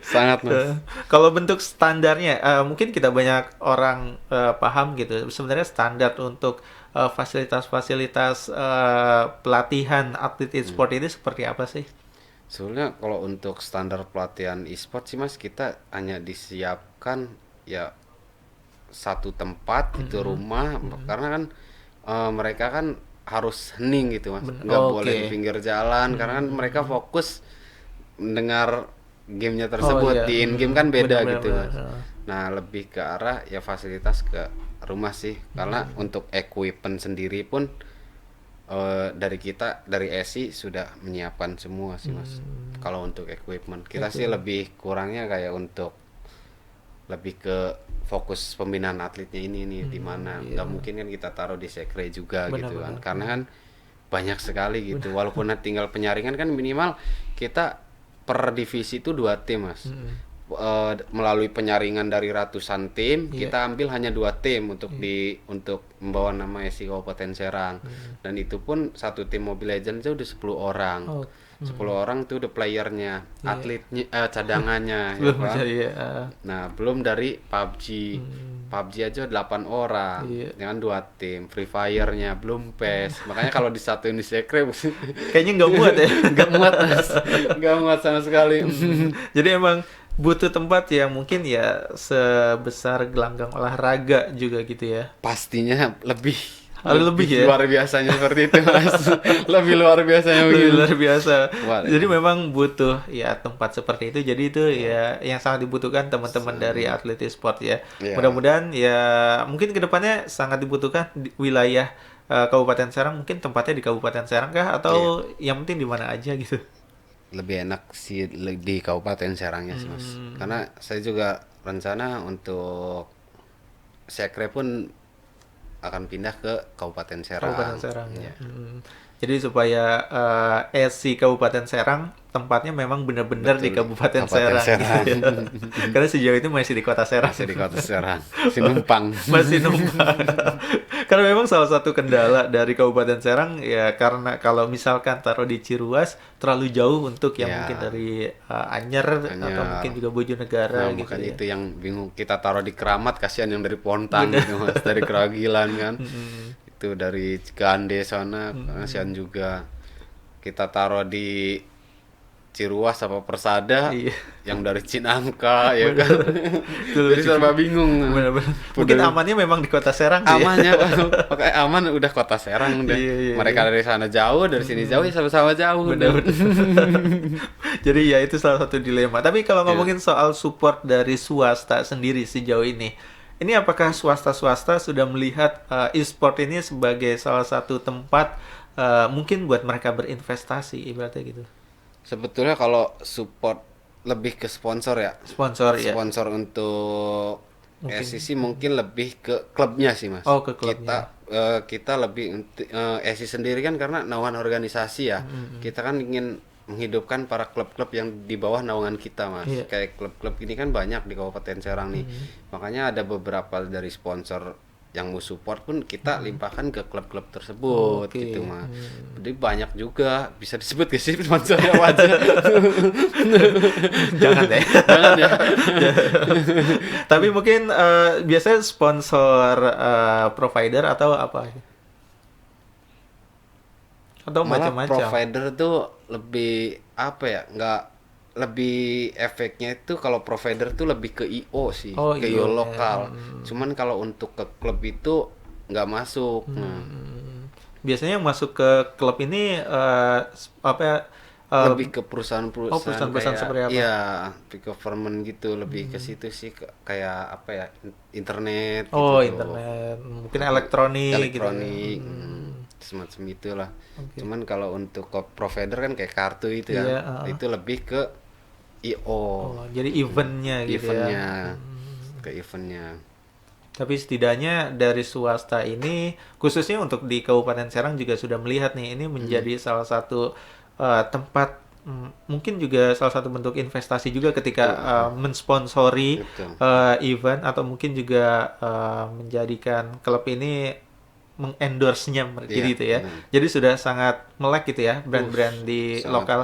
sangat, Mas. Kalau bentuk standarnya, mungkin kita banyak orang paham gitu. Sebenarnya standar untuk fasilitas-fasilitas pelatihan atlet e-sport ini seperti apa sih? Sebenarnya kalau untuk standar pelatihan e-sport sih, Mas, kita hanya disiapkan ya satu tempat itu rumah, karena kan mereka kan harus hening gitu, Mas, nggak boleh di Oke. pinggir jalan karena kan mereka fokus mendengar gamenya tersebut. iya. Di in game kan beda Benar-benar, gitu, Mas. benar. Nah, lebih ke arah ya fasilitas ke rumah sih, karena untuk equipment sendiri pun dari kita dari SI sudah menyiapkan semua sih, Mas. Kalau untuk equipment kita sih lebih kurangnya kayak untuk lebih ke fokus pembinaan atletnya ini nih di mana. Nggak mungkin kan kita taruh di Sekre juga gitu kan, Benar-benar. karena kan banyak sekali gitu. Walaupun tinggal penyaringan kan minimal kita per divisi itu 2 tim, Mas. Melalui penyaringan dari ratusan tim, kita ambil hanya 2 tim untuk untuk membawa nama SI Kabupaten Serang. Dan itu pun satu tim Mobile Legends aja udah 10 orang. Oh. 10 orang tuh udah playernya, atletnya, cadangannya, ya Belum kan? jadi ya. Nah, belum dari PUBG. PUBG aja 8 orang, Iya. dengan 2 tim. Free Fire-nya belum PES. Makanya kalau disatuin di Sekre Kayaknya nggak muat ya. nggak muat, Mas. Nggak muat sama sekali. Jadi emang butuh tempat yang mungkin ya sebesar gelanggang olahraga juga gitu ya. Pastinya lebih Lebih ya? luar biasanya seperti itu, Mas. Lebih luar biasanya Lebih begitu. luar biasa. Wah, Jadi memang butuh ya tempat seperti itu. Jadi itu ya yang sangat dibutuhkan teman-teman dari atlet e-sport ya. Iya. Mudah-mudahan ya mungkin kedepannya sangat dibutuhkan di wilayah Kabupaten Serang. Mungkin tempatnya di Kabupaten Serang kah? Atau yang penting di mana aja gitu? Lebih enak sih di Kabupaten Serangnya sih, Mas. Karena saya juga rencana untuk Sekre pun akan pindah ke Kabupaten Serang. Kabupaten Serang Iya. ya. Jadi supaya SI Kabupaten Serang tempatnya memang benar-benar di Betul, Kabupaten Kabupaten Serang. Serang. gitu ya. Karena sejauh itu masih di Kota Serang. Masih di Kota Serang, Sinumpang. Masih numpang. Karena memang salah satu kendala dari Kabupaten Serang ya karena kalau misalkan taruh di Ciruas terlalu jauh untuk yang Ya. mungkin dari Anyer atau Anyer. mungkin juga Bojonegara Nah, gitu makanya ya. itu yang bingung, kita taruh di Keramat, kasihan yang dari Pontang gitu, Mas, dari Keragilan kan. Itu dari Gande sana, kasihan juga. Kita taruh di Ciruas apa Persada, Iya. yang dari Cinangka ya kan. Itu Jadi lucu. serba bingung. Benar-benar. Mungkin amannya memang di Kota Serang sih ya. Amannya pakai aman udah Kota Serang udah. Iya, iya, Mereka dari sana jauh, dari sini jauh, ya sama-sama jauh. udah. Benar-benar. Jadi ya itu salah satu dilema. Tapi kalau ngomongin soal support dari swasta sendiri sejauh ini apakah swasta-swasta sudah melihat e-sport ini sebagai salah satu tempat mungkin buat mereka berinvestasi ibaratnya gitu. Sebetulnya kalau support lebih ke sponsor ya. Sponsor ya. Sponsor untuk Mungkin. SCC mungkin lebih ke klubnya sih, Mas. Oh, ke klubnya. Kita lebih SCC sendiri kan karena naungan organisasi ya. Kita kan ingin menghidupkan para klub-klub yang di bawah naungan kita, Mas. Iya. Kayak klub-klub ini kan banyak di Kabupaten Serang nih. Makanya ada beberapa dari sponsor yang mau support pun kita limpahkan ke klub-klub tersebut Oke. gitu, Mas. Jadi banyak juga, bisa disebut gak sih sponsornya apa aja? Jangan deh. Jangan ya. Tapi mungkin biasanya sponsor provider atau apa? Atau Malah macam-macam. provider tuh lebih apa ya, nggak lebih efeknya itu kalau provider tuh lebih ke IO sih, Oh, ke iya. IO lokal. Cuman kalau untuk ke klub itu nggak masuk. Nah, Biasanya yang masuk ke klub ini apa ya? lebih ke Oh, perusahaan-perusahaan perusahaan-perusahaan kayak seperti apa? ya big government gitu, lebih ke situ sih, kayak apa ya, internet gitu Oh, tuh, internet, mungkin atau elektronik gitu ya. elektronik, semacam itulah. Oke. Cuman kalau untuk ke provider kan kayak kartu itu kan, Iya, itu lebih ke IO, oh, jadi eventnya gitu ya. eventnya, ke eventnya. Tapi setidaknya dari swasta ini, khususnya untuk di Kabupaten Serang juga sudah melihat nih, ini menjadi salah satu tempat, mungkin juga salah satu bentuk investasi juga ketika Betul, mensponsori betul. event atau mungkin juga menjadikan klub ini mengendorse-nya jadi Iya, itu ya. benar. Jadi sudah sangat melek gitu ya brand-brand di Sangat lokal.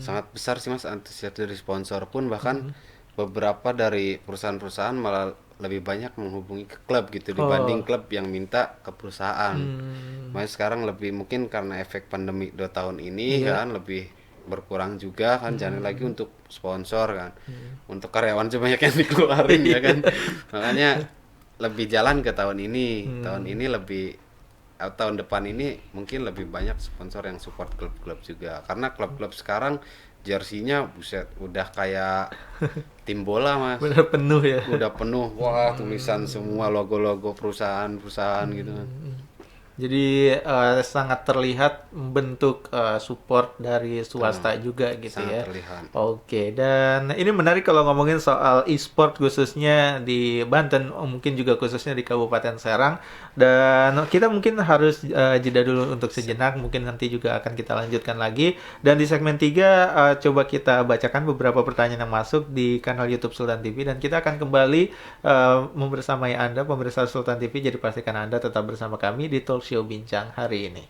sangat besar sih Mas, antusias dari sponsor pun, bahkan beberapa dari perusahaan-perusahaan malah lebih banyak menghubungi ke klub gitu Oh, dibanding klub yang minta ke perusahaan. hmm, Makanya sekarang lebih, mungkin karena efek pandemi 2 tahun ini iya. kan lebih berkurang juga kan, jangan lagi untuk sponsor kan, untuk karyawan sebanyak yang dikeluarin ya kan. Makanya lebih jalan ke tahun ini, tahun ini lebih, tahun depan ini mungkin lebih banyak sponsor yang support klub-klub juga, karena klub-klub sekarang jersinya buset udah kayak tim bola Mas, Benar penuh ya. udah penuh, wah tulisan semua, logo-logo perusahaan-perusahaan gitu kan. Jadi sangat terlihat bentuk support dari swasta juga gitu Sangat ya. terlihat. Oke, dan ini menarik kalau ngomongin soal e-sport khususnya di Banten, mungkin juga khususnya di Kabupaten Serang. Dan kita mungkin harus jeda dulu untuk sejenak, mungkin nanti juga akan kita lanjutkan lagi. Dan di segmen 3 coba kita bacakan beberapa pertanyaan yang masuk di kanal YouTube Sultan TV dan kita akan kembali membersamai Anda pemirsa Sultan TV. Jadi pastikan Anda tetap bersama kami di Talk Show Bincang hari ini.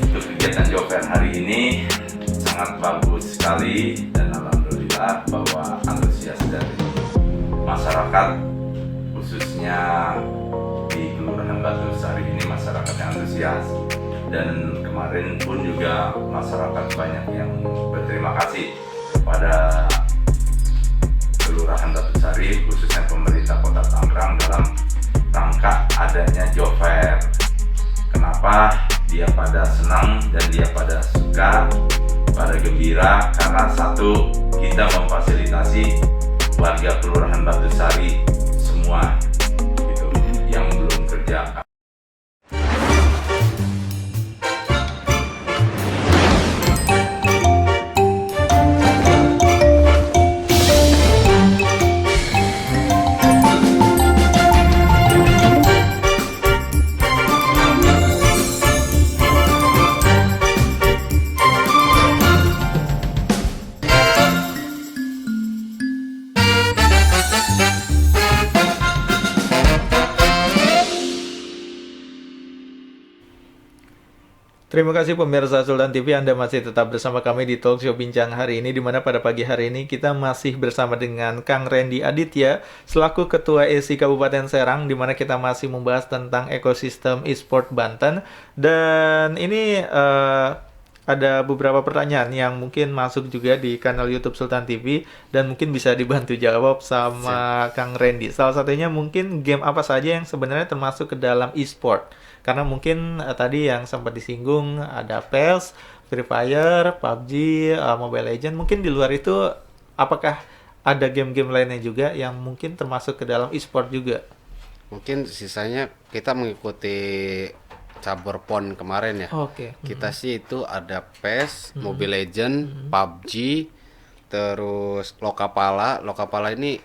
Untuk kegiatan Job Fair hari ini sangat bagus sekali, dan alhamdulillah bahwa antusias dari masyarakat khususnya di Kelurahan Batu Sari ini masyarakatnya antusias, dan kemarin pun juga masyarakat banyak yang berterima kasih kepada Kelurahan Batu Sari khususnya pemerintah Kota Tangerang dalam rangka adanya Job Fair. Kenapa dia pada senang dan dia pada suka, pada gembira, karena satu, kita memfasilitasi warga Kelurahan Batu Sari semua gitu yang belum kerja. Terima kasih pemirsa Sultan TV, Anda masih tetap bersama kami di Talk Show Bincang hari ini, di mana pada pagi hari ini kita masih bersama dengan Kang Randy Aditya selaku Ketua ESI Kabupaten Serang, di mana kita masih membahas tentang ekosistem e-sport Banten. Dan ini ada beberapa pertanyaan yang mungkin masuk juga di kanal YouTube Sultan TV dan mungkin bisa dibantu jawab sama Kang Randy. Salah satunya mungkin game apa saja yang sebenarnya termasuk ke dalam e-sport? Karena mungkin tadi yang sempat disinggung ada PES, Free Fire, PUBG, Mobile Legends. Mungkin di luar itu apakah ada game-game lainnya juga yang mungkin termasuk ke dalam e-sport juga? Mungkin sisanya kita mengikuti cabur PON kemarin ya. Oke. Kita sih itu ada PES, Mobile Legend, PUBG, terus Lokapala. Lokapala ini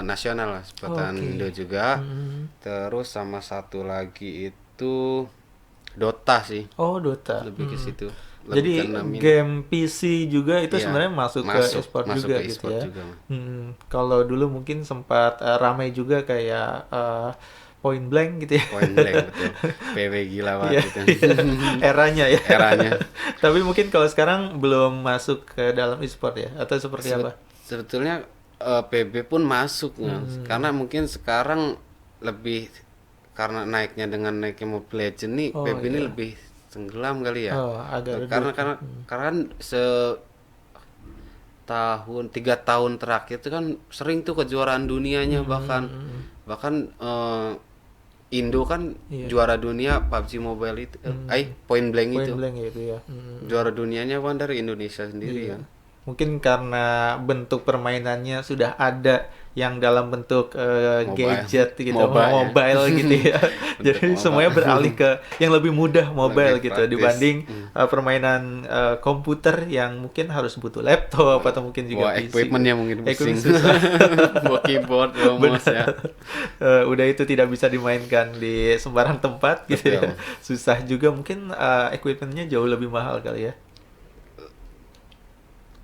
nasional lah, sebutan Indo juga. Terus sama satu lagi itu Dota sih. Oh, Dota. Lebih ke situ. Jadi Lebih ke namin. game PC juga itu Iya, sebenarnya masuk ke e-sport masuk juga ke gitu e-sport ya. juga. Kalau dulu mungkin sempat ramai juga kayak Point Blank gitu ya. Point Blank betul. PW gila banget itu. Eranya ya. Eranya. Tapi mungkin kalau sekarang belum masuk ke dalam e-sport ya, atau seperti apa? Sebetulnya PB pun masuk karena mungkin sekarang lebih karena naiknya dengan naiknya Mobile Legends nih, PB ini lebih tenggelam kali ya. Agak karena kan 3 tahun terakhir itu kan sering tuh kejuaraan dunianya, bahkan Indo kan juara dunia PUBG Mobile itu Point Blank itu. Point Blank itu ya. Juara dunianya kan dari Indonesia sendiri kan. Mungkin karena bentuk permainannya sudah ada yang dalam bentuk gadget gitu, mobile gitu ya. Jadi semuanya beralih ke yang lebih mudah mobile gitu dibanding permainan komputer yang mungkin harus butuh laptop atau mungkin juga PC. Equipmentnya mungkin pusing. Bawa keyboard, bawa mouse ya. Udah itu tidak bisa dimainkan di sembarang tempat gitu ya. Susah juga, mungkin equipmentnya jauh lebih mahal kali ya.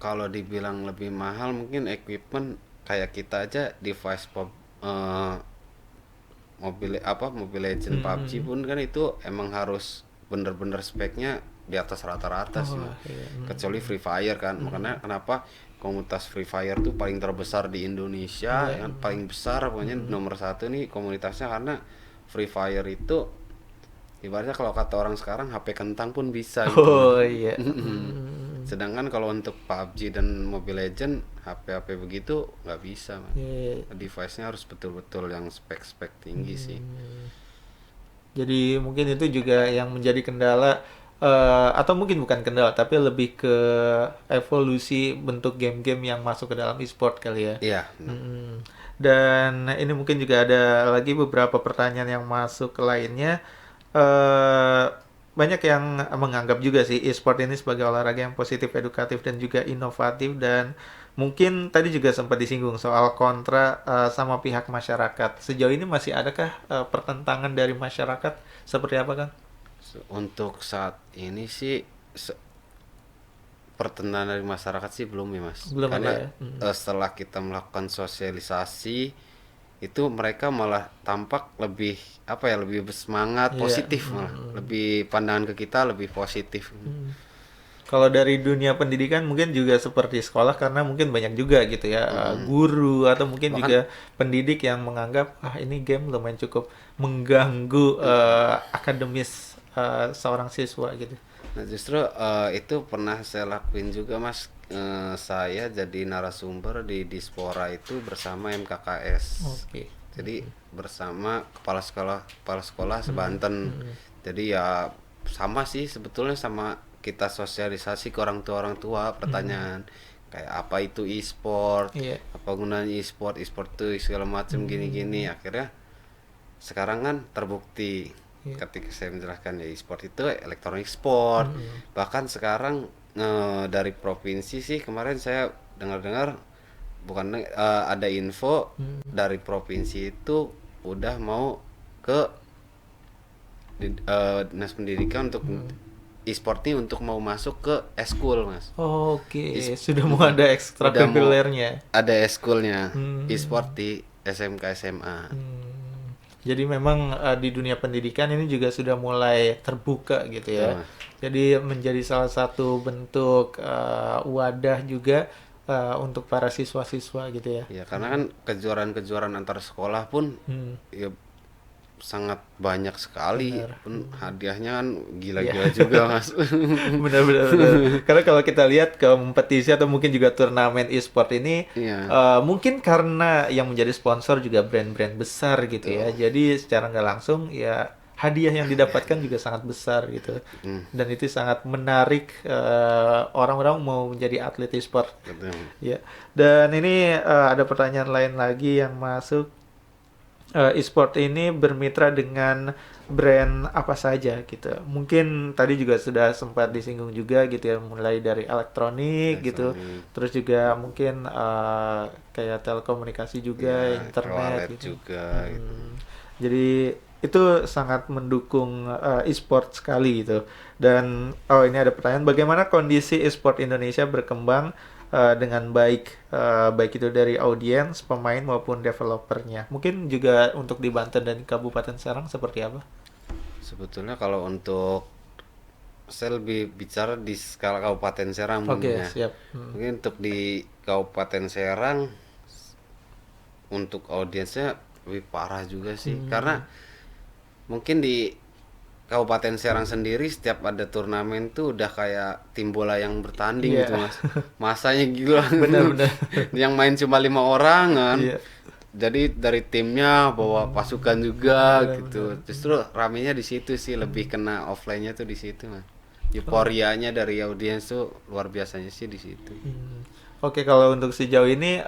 Kalau dibilang lebih mahal mungkin equipment kayak kita aja device Mobile Legend PUBG pun kan itu emang harus bener-bener speknya di atas rata-rata sih. Kecuali Free Fire kan. Makanya kenapa komunitas Free Fire tuh paling terbesar di Indonesia, yang paling besar pokoknya nomor 1 nih komunitasnya, karena Free Fire itu ibaratnya kalau kata orang sekarang HP kentang pun bisa gitu. Oh iya. Sedangkan kalau untuk PUBG dan Mobile Legend HP begitu nggak bisa, man. Device-nya harus betul-betul yang spek tinggi sih. Jadi mungkin itu juga yang menjadi kendala, atau mungkin bukan kendala tapi lebih ke evolusi bentuk game-game yang masuk ke dalam e-sport kali ya. Iya. Dan ini mungkin juga ada lagi beberapa pertanyaan yang masuk ke lainnya. Banyak yang menganggap juga sih e-sport ini sebagai olahraga yang positif, edukatif, dan juga inovatif. Dan mungkin tadi juga sempat disinggung soal kontra sama pihak masyarakat. Sejauh ini masih adakah pertentangan dari masyarakat? Seperti apa, Kang? Untuk saat ini sih pertentangan dari masyarakat sih belum ya, Mas. Belum Karena ada ya? Setelah kita melakukan sosialisasi itu mereka malah tampak lebih lebih bersemangat, positif malah. Lebih pandangan ke kita lebih positif. Kalau dari dunia pendidikan mungkin juga seperti sekolah, karena mungkin banyak juga gitu ya guru atau mungkin juga pendidik yang menganggap ini game lumayan cukup mengganggu akademis seorang siswa gitu. Nah justru itu pernah saya lakuin juga, Mas. Saya jadi narasumber di Dispora itu bersama MKKS. Jadi bersama kepala sekolah sebanten. Jadi ya sama sih sebetulnya sama kita sosialisasi ke orang tua pertanyaan kayak apa itu e-sport, apa gunanya e-sport tuh segala macam gini-gini. Akhirnya sekarang kan terbukti ketika saya menjelaskan ya e-sport itu elektronik sport. Bahkan sekarang dari provinsi sih kemarin saya dengar ada info dari provinsi itu udah mau ke dinas pendidikan untuk e-sport ini untuk mau masuk ke eskul, Mas. Sudah mau ada ekstrakurikulernya. Ada eskulnya e-sport di SMK SMA. Jadi memang di dunia pendidikan ini juga sudah mulai terbuka gitu ya. Jadi menjadi salah satu bentuk wadah juga untuk para siswa-siswa gitu ya. Ya karena kan kejuaraan antar sekolah pun ya sangat banyak sekali. Pun hadiahnya kan gila-gila juga, Mas. Benar. Karena kalau kita lihat kompetisi atau mungkin juga turnamen e-sport ini mungkin karena yang menjadi sponsor juga brand-brand besar gitu ya. Jadi secara nggak langsung ya hadiah yang didapatkan juga sangat besar gitu. Dan itu sangat menarik orang-orang mau menjadi atlet e-sport. Betul. Ya. Dan ini ada pertanyaan lain lagi yang masuk. E-sport ini bermitra dengan brand apa saja gitu. Mungkin tadi juga sudah sempat disinggung juga gitu ya, mulai dari elektronik gitu, terus juga mungkin kayak telekomunikasi juga, Ya, internet wallet gitu. juga gitu. Jadi itu sangat mendukung e-sport sekali gitu. Dan ini ada pertanyaan, bagaimana kondisi e-sport Indonesia berkembang dengan baik, baik itu dari audiens, pemain maupun developernya. Mungkin juga untuk di Banten dan Kabupaten Serang seperti apa? Sebetulnya kalau untuk saya lebih bicara di skala Kabupaten Serang Oke, mungkin ya. siap. Mungkin untuk di Kabupaten Serang untuk audiensnya lebih parah juga sih, karena mungkin di Kabupaten Serang sendiri setiap ada turnamen tuh udah kayak tim bola yang bertanding Iya. gitu mas, masanya gila. Benar-benar. Yang main cuma 5 orang kan. Iya. Jadi dari timnya bawa pasukan juga gitu. Justru ramenya di situ sih, lebih kena offline-nya tuh di situ mas. Euforianya dari audiens tuh luar biasanya sih di situ. Oke, kalau untuk sejauh ini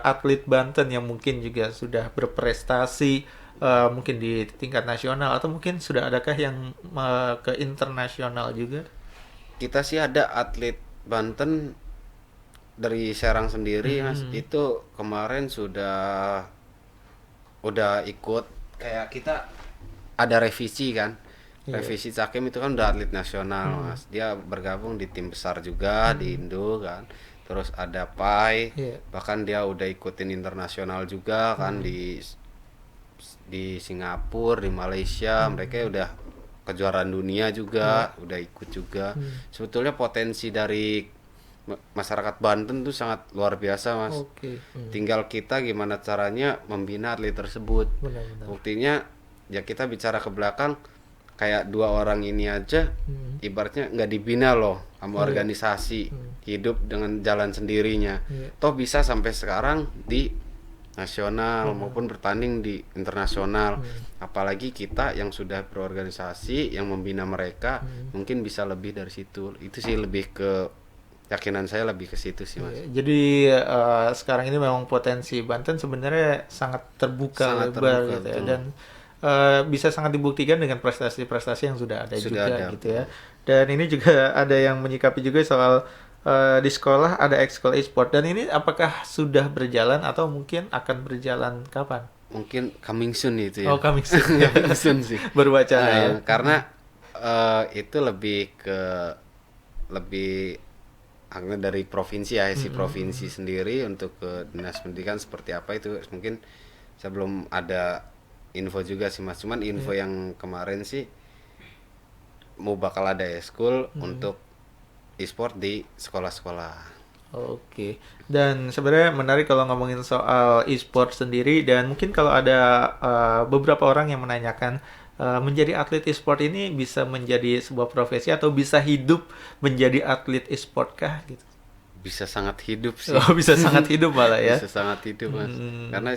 atlet Banten yang mungkin juga sudah berprestasi mungkin di tingkat nasional atau mungkin sudah adakah yang ke internasional juga? Kita sih ada atlet Banten dari Serang sendiri mas, itu kemarin udah ikut, kayak kita ada revisi kan. Revisi Cakim itu kan udah atlet nasional mas, dia bergabung di tim besar juga di Indo kan. Terus ada Pai, bahkan dia udah ikutin internasional juga kan di Singapura, di Malaysia, mereka udah kejuaraan dunia juga, udah ikut juga. Sebetulnya potensi dari masyarakat Banten tuh sangat luar biasa mas. Oke. Tinggal kita gimana caranya membina atlet tersebut. Benar-benar. Buktinya ya kita bicara ke belakang, kayak 2 orang ini aja ibaratnya nggak dibina loh sama organisasi, hidup dengan jalan sendirinya. Toh bisa sampai sekarang di nasional maupun bertanding di internasional. Apalagi kita yang sudah berorganisasi, yang membina mereka, mungkin bisa lebih dari situ. Itu sih lebih ke yakinan saya, lebih ke situ sih mas. Jadi sekarang ini memang potensi Banten sebenarnya sangat terbuka Sangat lebar terbuka, gitu ya, betul. dan bisa sangat dibuktikan dengan prestasi-prestasi yang sudah ada Sudah juga ada, gitu ya. Dan ini juga ada yang menyikapi juga soal di sekolah ada ekskul e-sport, dan ini apakah sudah berjalan atau mungkin akan berjalan kapan? Mungkin coming soon itu ya. Oh, coming soon. Coming soon sih. Berwacana ya. Karena itu lebih akhirnya dari provinsi ya, si provinsi sendiri untuk ke dinas pendidikan seperti apa itu mungkin saya belum ada info juga sih mas. Cuman info yang kemarin sih mau bakal ada e-school untuk e-sport di sekolah-sekolah. Oke, dan sebenarnya menarik kalau ngomongin soal e-sport sendiri, dan mungkin kalau ada beberapa orang yang menanyakan menjadi atlet e-sport ini bisa menjadi sebuah profesi atau bisa hidup menjadi atlet e-sport kah gitu? Bisa sangat hidup sih. Oh, bisa sangat hidup malah ya. Bisa sangat hidup mas. Karena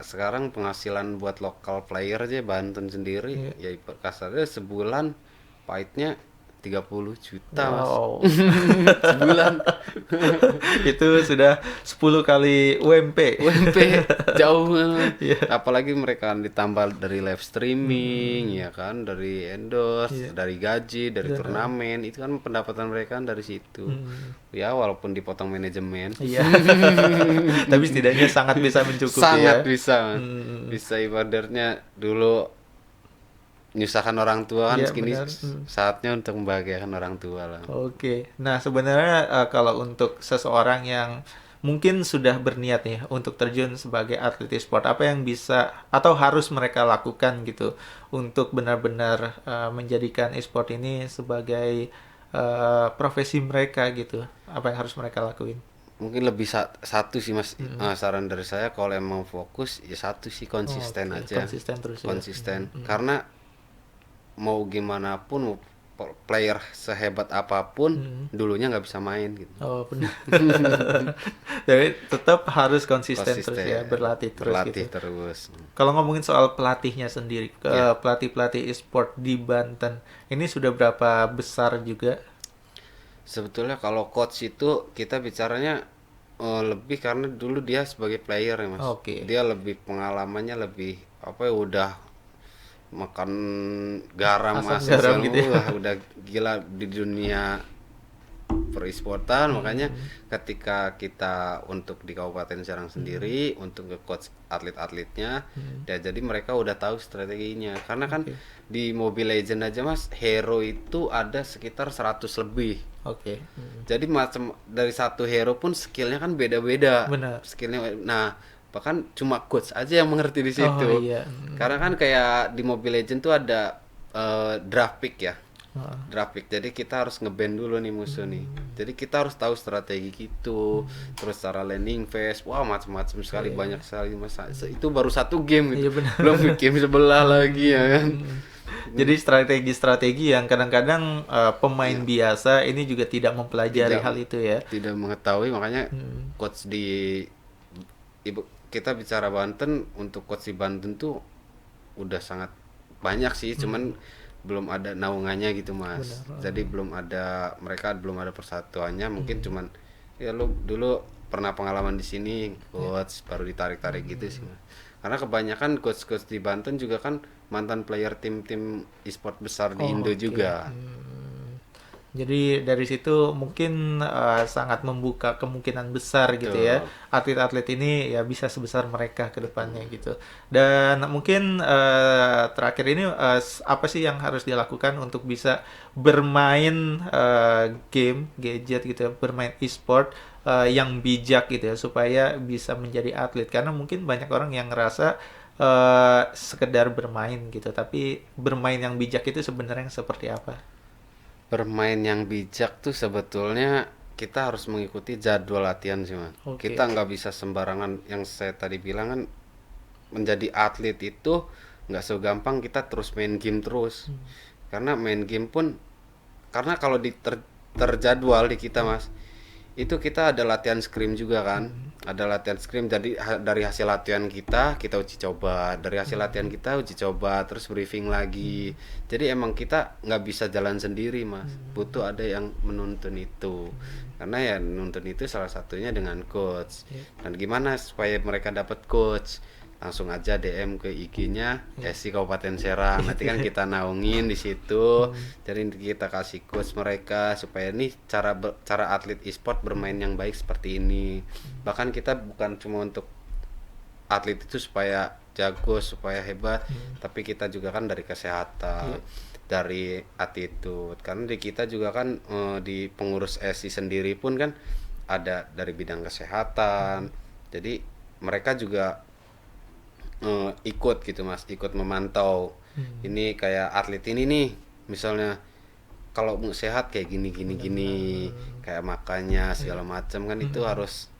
sekarang penghasilan buat lokal player aja Banten sendiri ya kasarnya sebulan pahitnya 30 juta mas. Wow. Sebulan. Itu sudah 10 kali UMP. UMP jauh banget. Iya. Apalagi mereka ditambah dari live streaming ya kan, dari endorse, dari gaji, dari turnamen, itu kan pendapatan mereka kan dari situ. Ya walaupun dipotong manajemen. Iya. Tapi setidaknya sangat bisa mencukupi Sangat ya. bisa mas. Bisa ibaratnya dulu nyusahkan orang tua kan, Iya, segini benar. saatnya untuk membahagiakan orang tua lah. Oke. Nah, sebenarnya kalau untuk seseorang yang mungkin sudah berniat nih untuk terjun sebagai atlet e-sport, apa yang bisa atau harus mereka lakukan gitu untuk benar-benar menjadikan e-sport ini sebagai profesi mereka gitu? Apa yang harus mereka lakuin? Mungkin lebih satu sih mas, saran dari saya kalau emang fokus ya satu sih, konsisten Oke, aja. konsisten terus ya. Konsisten. Karena mau gimana pun, player sehebat apapun dulunya nggak bisa main gitu. Oh benar. Jadi tetap harus konsisten terus ya, berlatih berlatih gitu. terus. Kalau ngomongin soal pelatihnya sendiri, pelatih-pelatih e-sport di Banten, ini sudah berapa besar juga? Sebetulnya kalau coach itu kita bicaranya lebih karena dulu dia sebagai player ya mas. Oke. Dia lebih pengalamannya lebih apa ya, udah makan garam Asam mas, garam gitu ya. wah, udah gila di dunia per e-sportan. Makanya ketika kita untuk di Kabupaten Serang sendiri untuk nge-coach atlet-atletnya, ya jadi mereka udah tahu strateginya. Karena kan di Mobile Legend aja mas, hero itu ada sekitar 100 lebih. Oke. Jadi macam dari satu hero pun skillnya kan beda-beda. Benar. Skillnya, nah bahkan cuma coach aja yang mengerti di situ. Oh iya. Karena kan kayak di Mobile Legend tuh ada draft pick ya. Draft pick. Jadi kita harus ngeband dulu nih musuh nih. Jadi kita harus tahu strategi gitu. Terus cara landing phase, wah macam-macam sekali, banyak sekali mas. Itu baru satu game gitu. Iya, benar. Belum game sebelah lagi ya kan. Jadi strategi-strategi yang kadang-kadang pemain biasa ini juga tidak mempelajari hal itu ya. Tidak mengetahui, makanya coach di kita bicara Banten, untuk coach di Banten tuh udah sangat banyak sih, cuman belum ada naungannya gitu mas. Jadi mereka belum ada persatuannya, mungkin cuman ya lu dulu pernah pengalaman di sini coach baru ditarik-tarik gitu sih mas. Karena kebanyakan coach-coach di Banten juga kan mantan player tim-tim e-sport besar di Indo juga. Jadi dari situ mungkin sangat membuka kemungkinan besar gitu ya, atlet-atlet ini ya bisa sebesar mereka ke depannya gitu. Dan mungkin terakhir ini apa sih yang harus dilakukan untuk bisa bermain game, gadget gitu ya, bermain e-sport yang bijak gitu ya, supaya bisa menjadi atlet. Karena mungkin banyak orang yang ngerasa sekedar bermain gitu, tapi bermain yang bijak itu sebenarnya seperti apa? Bermain yang bijak tuh sebetulnya kita harus mengikuti jadwal latihan sih mas. Kita nggak bisa sembarangan. Yang saya tadi bilang kan, menjadi atlet itu nggak segampang kita terus main game terus. Karena main game pun, karena kalau terjadwal di kita mas, itu kita ada latihan scrim juga kan. Ada latihan scrim, jadi dari hasil latihan kita uji coba, dari hasil latihan kita uji coba, terus briefing lagi. Jadi emang kita nggak bisa jalan sendiri mas, butuh ada yang menuntun itu. Karena ya menuntun itu salah satunya dengan coach. Dan gimana supaya mereka dapat coach? Langsung aja DM ke IG-nya SI Kabupaten Serang. Nanti kan kita naungin di situ. Jadi kita kasih coach mereka supaya nih cara atlet e-sport bermain yang baik seperti ini. Bahkan kita bukan cuma untuk atlet itu supaya jago, supaya hebat, tapi kita juga kan dari kesehatan, dari attitude. Karena di kita juga kan di pengurus SI sendiri pun kan ada dari bidang kesehatan. Jadi mereka juga ikut gitu mas, ikut memantau. Ini kayak atlet ini nih, misalnya kalau mau sehat kayak gini, kayak makannya segala macam kan itu harus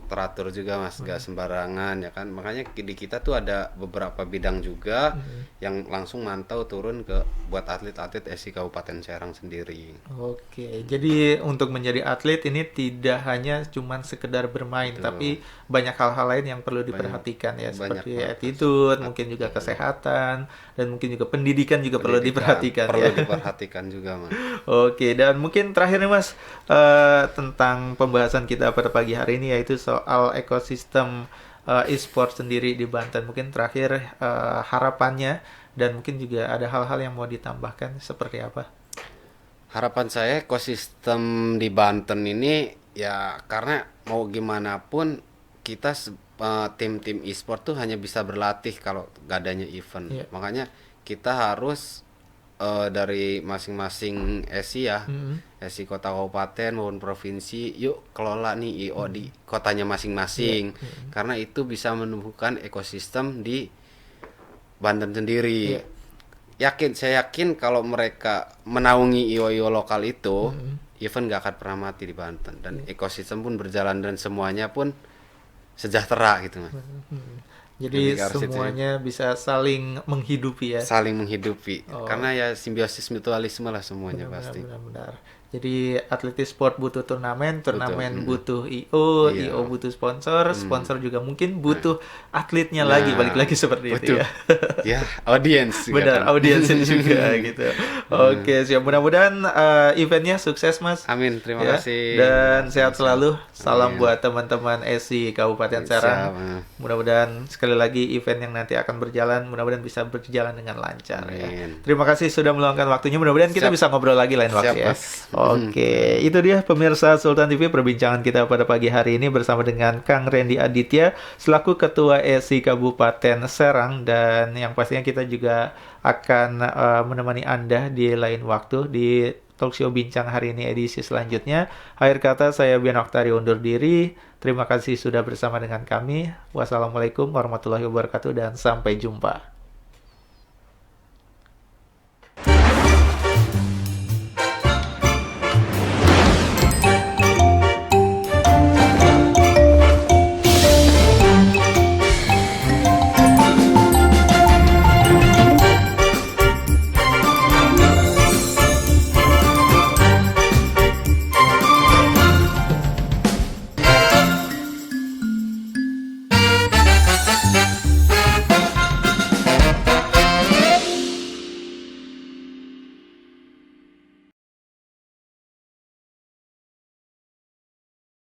teratur juga mas, gak sembarangan ya kan. Makanya di kita tuh ada beberapa bidang juga yang langsung mantau turun ke buat atlet-atlet SI Kabupaten Serang sendiri. Oke, jadi untuk menjadi atlet ini tidak hanya cuman sekedar bermain, tapi banyak hal-hal lain yang perlu diperhatikan ya, seperti attitude, mungkin juga kesehatan, dan mungkin juga pendidikan juga perlu diperhatikan perlu ya. diperhatikan juga mas. Oke, dan mungkin terakhir nih mas, tentang pembahasan kita pada pagi hari ini, yaitu soal ekosistem e-sport sendiri di Banten. Mungkin terakhir harapannya, dan mungkin juga ada hal-hal yang mau ditambahkan seperti apa? Harapan saya ekosistem di Banten ini ya, karena mau gimana pun kita tim-tim e-sport tuh hanya bisa berlatih kalau gak adanya event. Makanya kita harus dari masing-masing SI ya, SI kota kabupaten maupun provinsi, yuk kelola nih IO di kotanya masing-masing. Karena itu bisa menumbuhkan ekosistem di Banten sendiri. Saya yakin kalau mereka menaungi IO-IO lokal itu, event gak akan pernah mati di Banten, dan ekosistem pun berjalan dan semuanya pun sejahtera gitu mas. Jadi Lebih ke arah situ ya. semuanya bisa saling menghidupi ya. Saling menghidupi. Oh. Karena ya simbiosis mutualisme lah semuanya pasti. Benar. Jadi atlet sport butuh turnamen butuh Iya. IO butuh sponsor, sponsor juga mungkin butuh atletnya lagi, balik lagi seperti itu betul. ya. Ya, audiens juga Benar, kan. audiensnya juga gitu. Oke, siap. Mudah-mudahan eventnya sukses, Mas. Amin, terima Ya, kasih. dan sehat selalu. Salam Amin. buat teman-teman SI Kabupaten Serang. Siap. Mudah-mudahan sekali lagi event yang nanti akan berjalan, mudah-mudahan bisa berjalan dengan lancar ya. Amin. Terima kasih sudah meluangkan waktunya. Mudah-mudahan kita Siap. bisa ngobrol lagi lain waktu Siap, ya. Mas. Oke, itu dia pemirsa Sultan TV perbincangan kita pada pagi hari ini bersama dengan Kang Randy Aditya selaku Ketua SI Kabupaten Serang, dan yang pastinya kita juga akan menemani Anda di lain waktu di Talkshow Bincang hari ini edisi selanjutnya. Akhir kata saya Bian Oktario undur diri. Terima kasih sudah bersama dengan kami. Wassalamualaikum warahmatullahi wabarakatuh dan sampai jumpa.